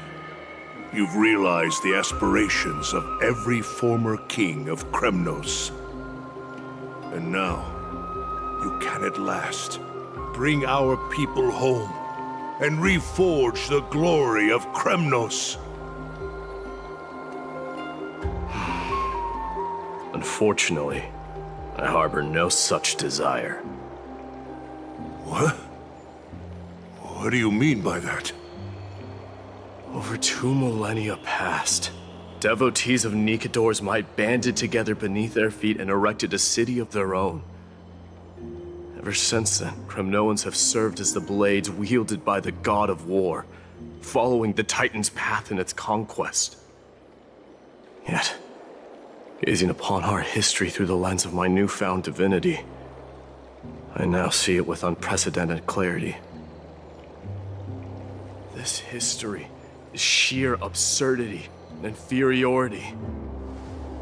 you've realized the aspirations of every former king of Kremnos. And now, you can at last bring our people home and reforge the glory of Kremnos. Unfortunately, I harbor no such desire. What? What do you mean by that? Over 2 millennia past, devotees of Nikador's might banded together beneath their feet and erected a city of their own. Ever since then, Kremnoans have served as the blades wielded by the god of war, following the Titan's path in its conquest. Yet, gazing upon our history through the lens of my newfound divinity, I now see it with unprecedented clarity. This history is sheer absurdity and inferiority.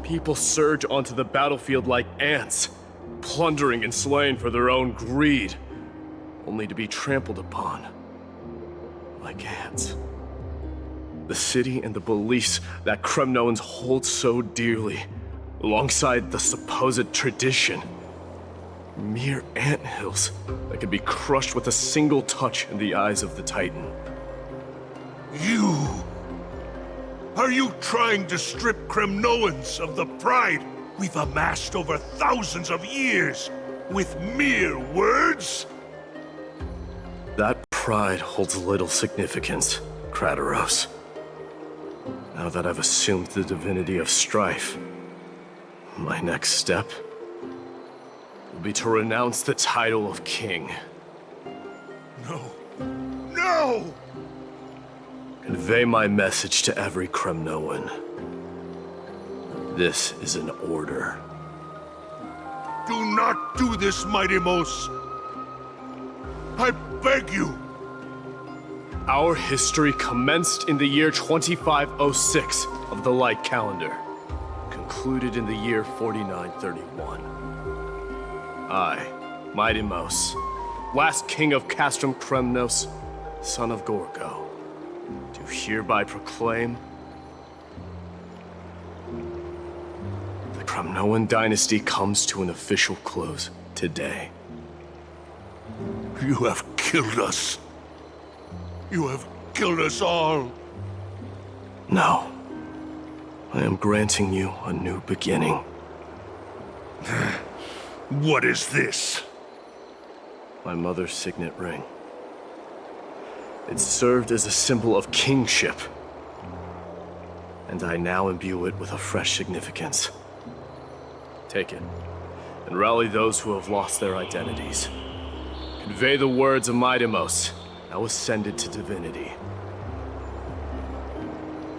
People surge onto the battlefield like ants, plundering and slaying for their own greed, only to be trampled upon like ants. The city and the beliefs that Kremnoans hold so dearly, alongside the supposed tradition, mere anthills that could be crushed with a single touch in the eyes of the Titan. You! Are you trying to strip Kremnoans of the pride we've amassed over thousands of years with mere words? That pride holds little significance, Krateros. Now that I've assumed the divinity of Strife, my next step will be to renounce the title of king. No. No! Convey my message to every Kremnoan. This is an order. Do not do this, Mydei. I beg you. Our history commenced in the year 2506 of the Light Calendar, concluded in the year 4931. I, Mydei, last king of Castrum Kremnos, son of Gorgo, do hereby proclaim the Kremnoan dynasty comes to an official close today. You have killed us. You have killed us all. No. I am granting you a new beginning. What is this? My mother's signet ring. It served as a symbol of kingship, and I now imbue it with a fresh significance. Take it, and rally those who have lost their identities. Convey the words of Mydei, now ascended to divinity.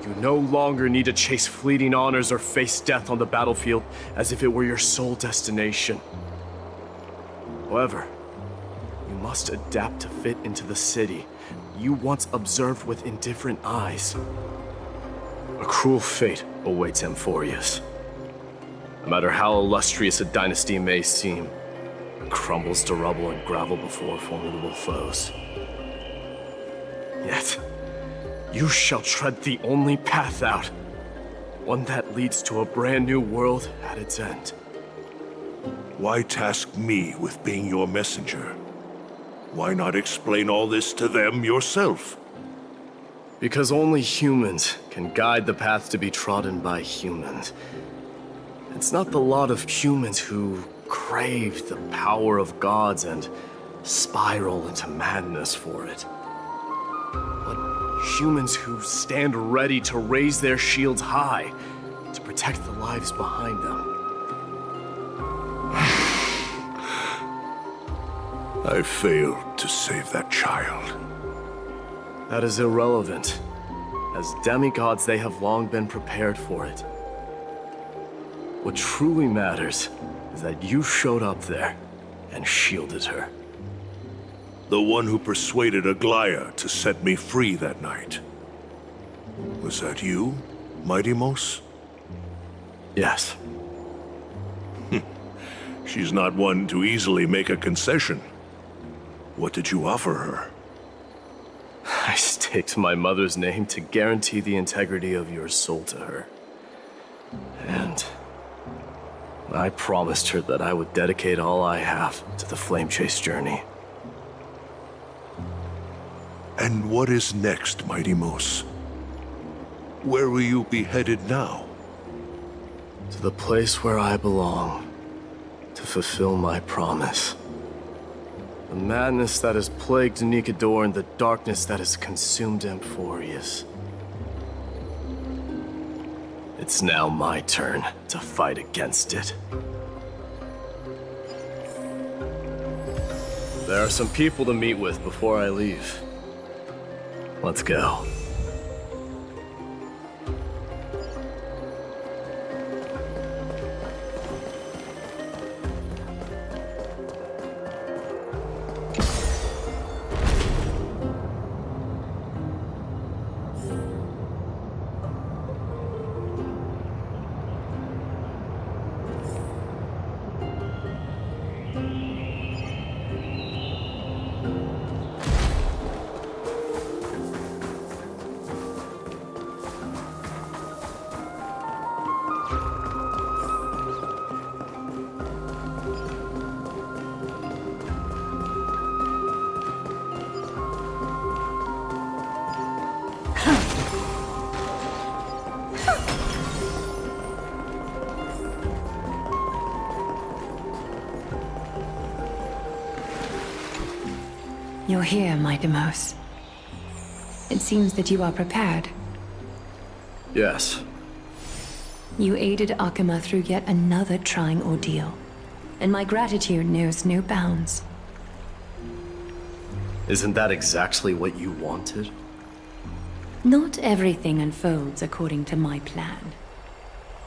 You no longer need to chase fleeting honors or face death on the battlefield as if it were your sole destination. However, you must adapt to fit into the city you once observed with indifferent eyes. A cruel fate awaits Amphoreus. No matter how illustrious a dynasty may seem, it crumbles to rubble and gravel before formidable foes. Yet, you shall tread the only path out, one that leads to a brand new world at its end. Why task me with being your messenger? Why not explain all this to them yourself? Because only humans can guide the path to be trodden by humans. It's not the lot of humans who crave the power of gods and spiral into madness for it. Humans who stand ready to raise their shields high to protect the lives behind them. I failed to save that child. That is irrelevant. As demigods, they have long been prepared for it. What truly matters is that you showed up there and shielded her. The one who persuaded Aglaya to set me free that night. Was that you, Mydei? Yes. She's not one to easily make a concession. What did you offer her? I staked my mother's name to guarantee the integrity of your soul to her. And I promised her that I would dedicate all I have to the Flame Chase journey. And what is next, Mydei? Where will you be headed now? To the place where I belong, to fulfill my promise. The madness that has plagued Nikador and the darkness that has consumed Amphoreus. It's now my turn to fight against it. There are some people to meet with before I leave. Let's go. You're here, Mydei. It seems that you are prepared. Yes. You aided Akuma through yet another trying ordeal, and my gratitude knows no bounds. Isn't that exactly what you wanted? Not everything unfolds according to my plan.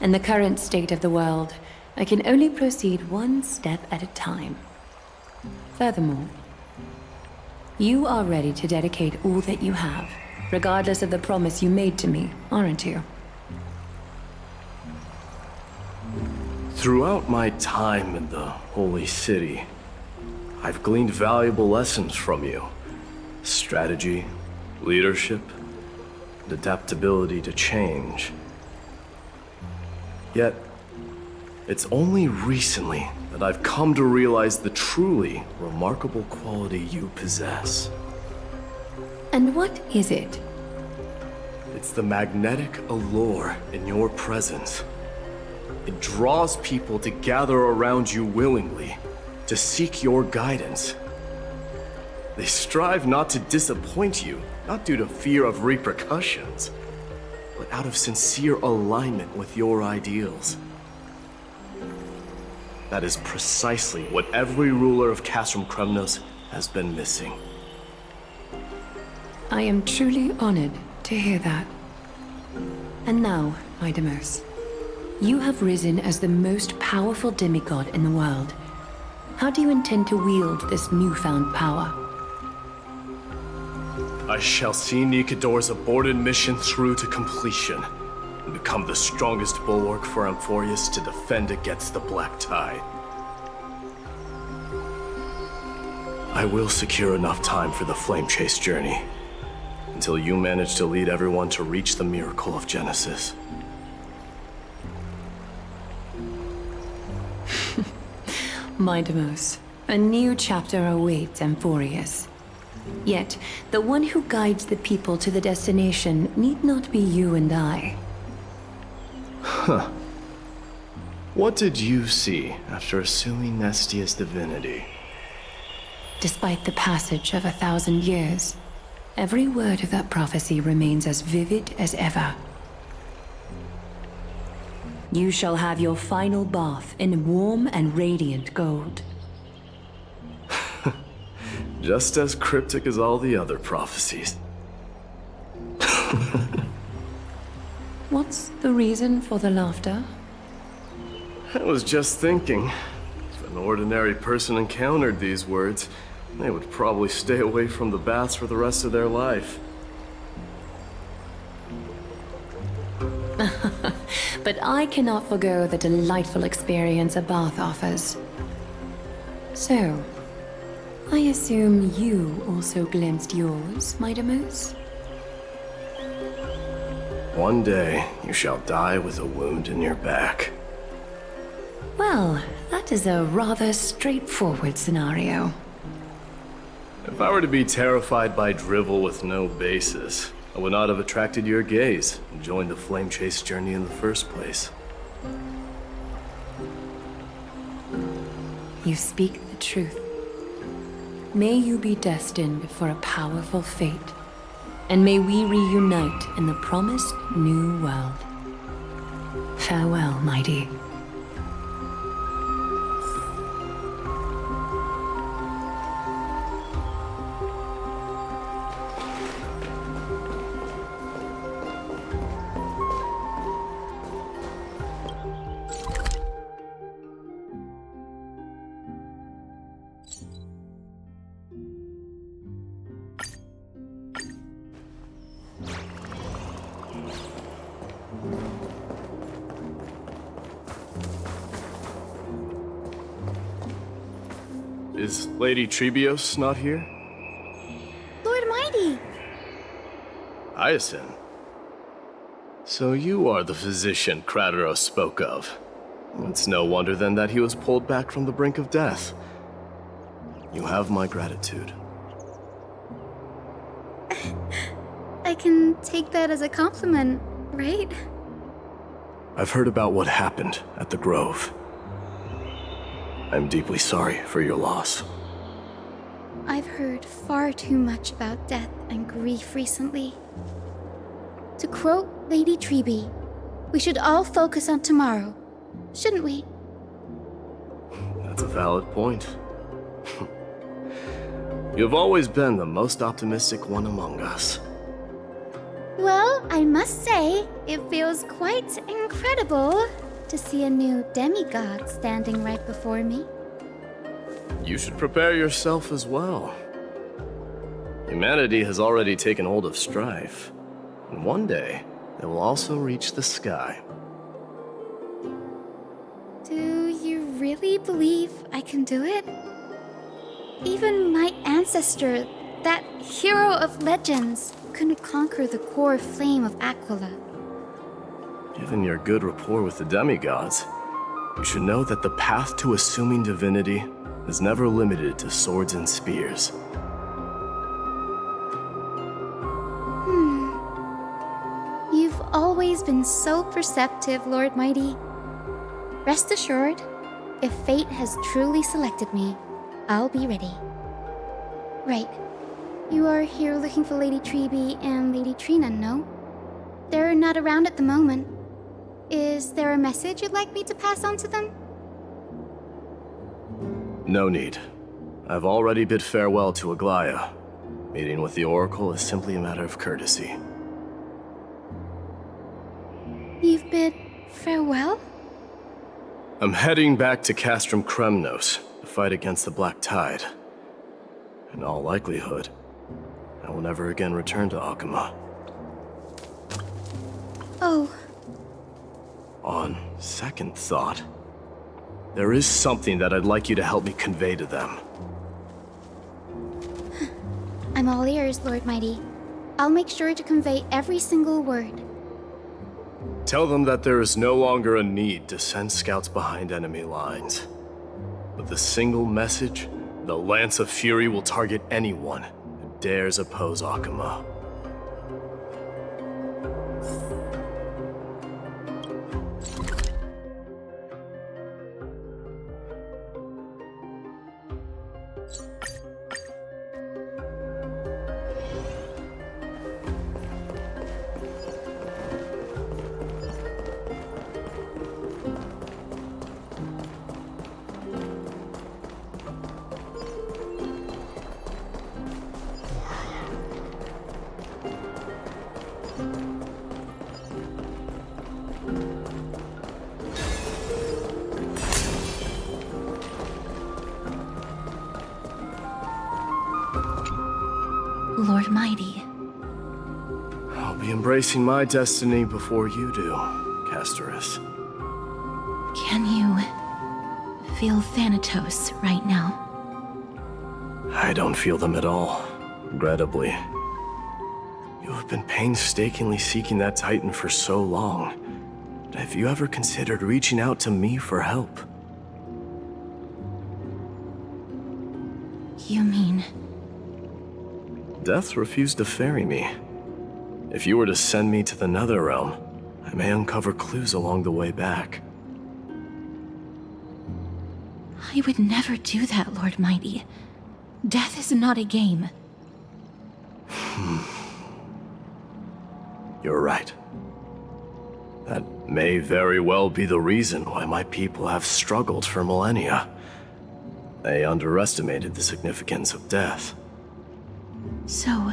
In the current state of the world, I can only proceed one step at a time. Furthermore, you are ready to dedicate all that you have, regardless of the promise you made to me, aren't you? Throughout my time in the Holy City, I've gleaned valuable lessons from you. Strategy, leadership, and adaptability to change. Yet, it's only recently that I've come to realize the truly remarkable quality you possess. And what is it? It's the magnetic allure in your presence. It draws people to gather around you willingly, to seek your guidance. They strive not to disappoint you, not due to fear of repercussions, but out of sincere alignment with your ideals. That is precisely what every ruler of Castrum Kremnos has been missing. I am truly honored to hear that. And now, Mydei, you have risen as the most powerful demigod in the world. How do you intend to wield this newfound power? I shall see Nikador's aborted mission through to completion, and become the strongest bulwark for Amphoreus to defend against the Black Tide. I will secure enough time for the Flame Chase journey, until you manage to lead everyone to reach the miracle of Genesis. Mydei, a new chapter awaits Amphoreus. Yet, the one who guides the people to the destination need not be you and I. Huh. What did you see after assuming Nestia's divinity? Despite the passage of 1,000 years, every word of that prophecy remains as vivid as ever. You shall have your final bath in warm and radiant gold. Just as cryptic as all the other prophecies. What's the reason for the laughter? I was just thinking, if an ordinary person encountered these words, they would probably stay away from the baths for the rest of their life. But I cannot forgo the delightful experience a bath offers. So, I assume you also glimpsed yours, Mydei? One day, you shall die with a wound in your back. Well, that is a rather straightforward scenario. If I were to be terrified by drivel with no basis, I would not have attracted your gaze and joined the Flame Chase journey in the first place. You speak the truth. May you be destined for a powerful fate, and may we reunite in the promised new world. Farewell, Mydei. Is Lady Trebios not here? Lord Mydei! Hyacinth. So you are the physician Krateros spoke of. It's no wonder then that he was pulled back from the brink of death. You have my gratitude. I can take that as a compliment, right? I've heard about what happened at the Grove. I'm deeply sorry for your loss. I've heard far too much about death and grief recently. To quote Lady Trebi, we should all focus on tomorrow, shouldn't we? That's a valid point. You've always been the most optimistic one among us. Well, Well, I must say, it feels quite incredible to see a new demigod standing right before me. You should prepare yourself as well. Humanity has already taken hold of Strife, and one day, they will also reach the sky. Do you really believe I can do it? Even my ancestor, that hero of legends, couldn't conquer the core flame of Aquila. Given your good rapport with the demigods, you should know that the path to assuming divinity is never limited to swords and spears. You've always been so perceptive, Lord Mighty. Rest assured, if fate has truly selected me, I'll be ready. Right. You are here looking for Lady Treeby and Lady Trina, no? They're not around at the moment. Is there a message you'd like me to pass on to them? No need. I've already bid farewell to Aglaya. Meeting with the Oracle is simply a matter of courtesy. You've bid farewell? I'm heading back to Castrum Kremnos to fight against the Black Tide. In all likelihood, I will never again return to Akuma. Oh. On second thought, there is something that I'd like you to help me convey to them. I'm all ears, Lord Mighty. I'll make sure to convey every single word. Tell them that there is no longer a need to send scouts behind enemy lines. With a single message, the Lance of Fury will target anyone who dares oppose Akuma. Lord Mighty. I'll be embracing my destiny before you do, Castorus. Can you feel Thanatos right now? I don't feel them at all, regrettably. You have been painstakingly seeking that Titan for so long. But have you ever considered reaching out to me for help? You mean... Death refused to ferry me. If you were to send me to the Netherrealm, I may uncover clues along the way back. I would never do that, Lord Mighty. Death is not a game. You're right. That may very well be the reason why my people have struggled for millennia. They underestimated the significance of death. So,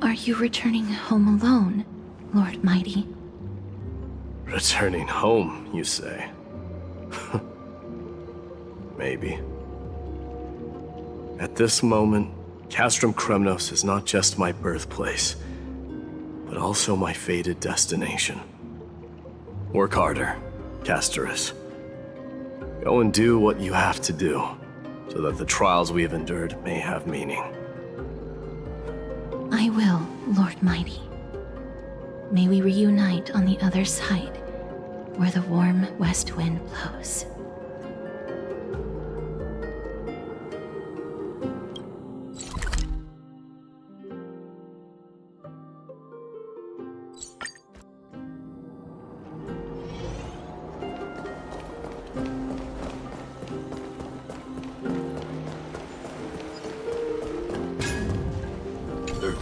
are you returning home alone, Lord Mighty? Returning home, you say? Maybe. At this moment, Castrum Kremnos is not just my birthplace, but also my fated destination. Work harder, Castorus. Go and do what you have to do, so that the trials we have endured may have meaning. I will, Lord Mighty. May we reunite on the other side, where the warm west wind blows.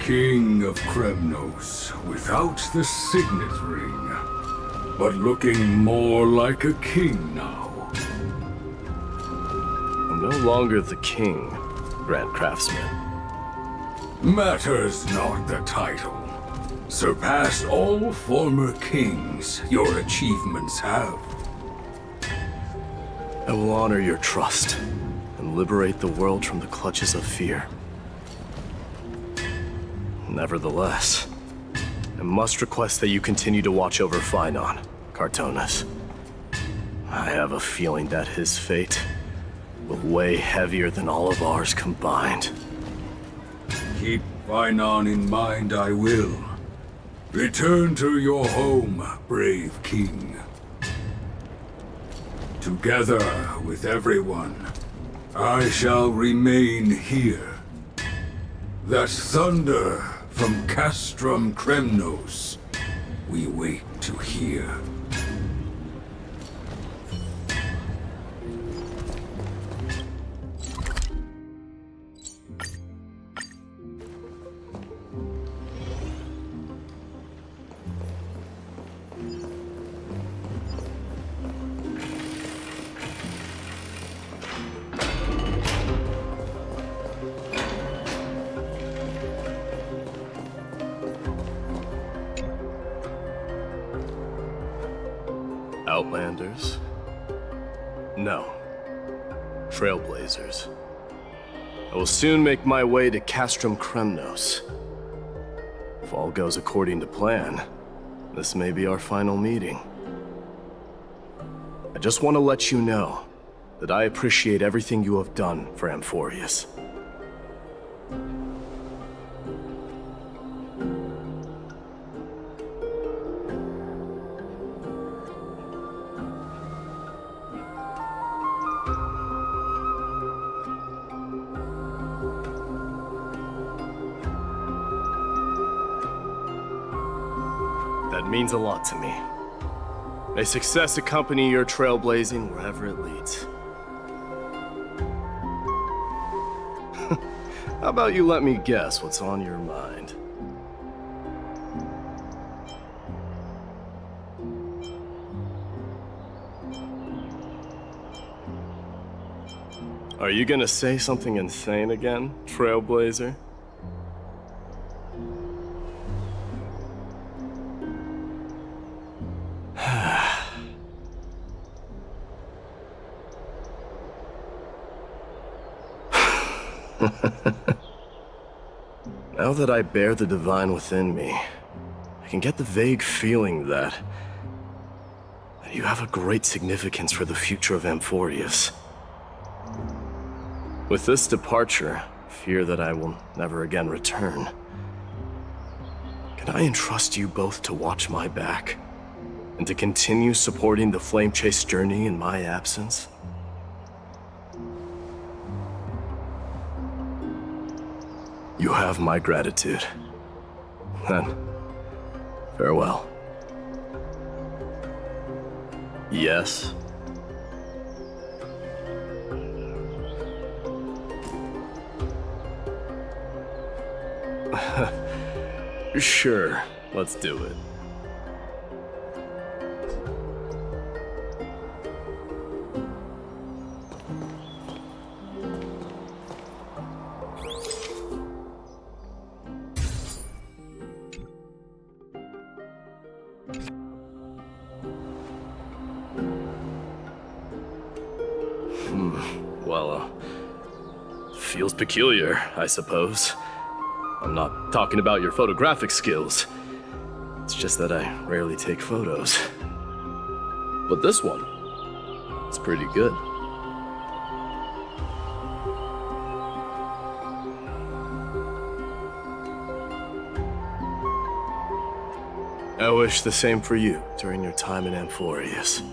King of Kremnos, without the signet ring, but looking more like a king now. I'm no longer the king, Grand Craftsman. Matters not the title. Surpassed all former kings your achievements have. I will honor your trust and liberate the world from the clutches of fear. Nevertheless, I must request that you continue to watch over Phainon, Cartonis. I have a feeling that his fate will weigh heavier than all of ours combined. Keep Phainon in mind, I will. Return to your home, brave king. Together with everyone, I shall remain here. That thunder from Castrum Kremnos we wait to hear. Outlanders? No. Trailblazers. I will soon make my way to Castrum Kremnos. If all goes according to plan, this may be our final meeting. I just want to let you know that I appreciate everything you have done for Amphoreus. That means a lot to me. May success accompany your trailblazing wherever it leads. How about you let me guess what's on your mind? Are you gonna say something insane again, Trailblazer? Now that I bear the divine within me, I can get the vague feeling that you have a great significance for the future of Amphoreus. With this departure, I fear that I will never again return. Can I entrust you both to watch my back and to continue supporting the Flame Chase journey in my absence? You have my gratitude. Then, farewell. Yes? Sure, let's do it. Well, feels peculiar, I suppose. I'm not talking about your photographic skills. It's just that I rarely take photos. But this one, it's pretty good. I wish the same for you during your time in Amphoreus.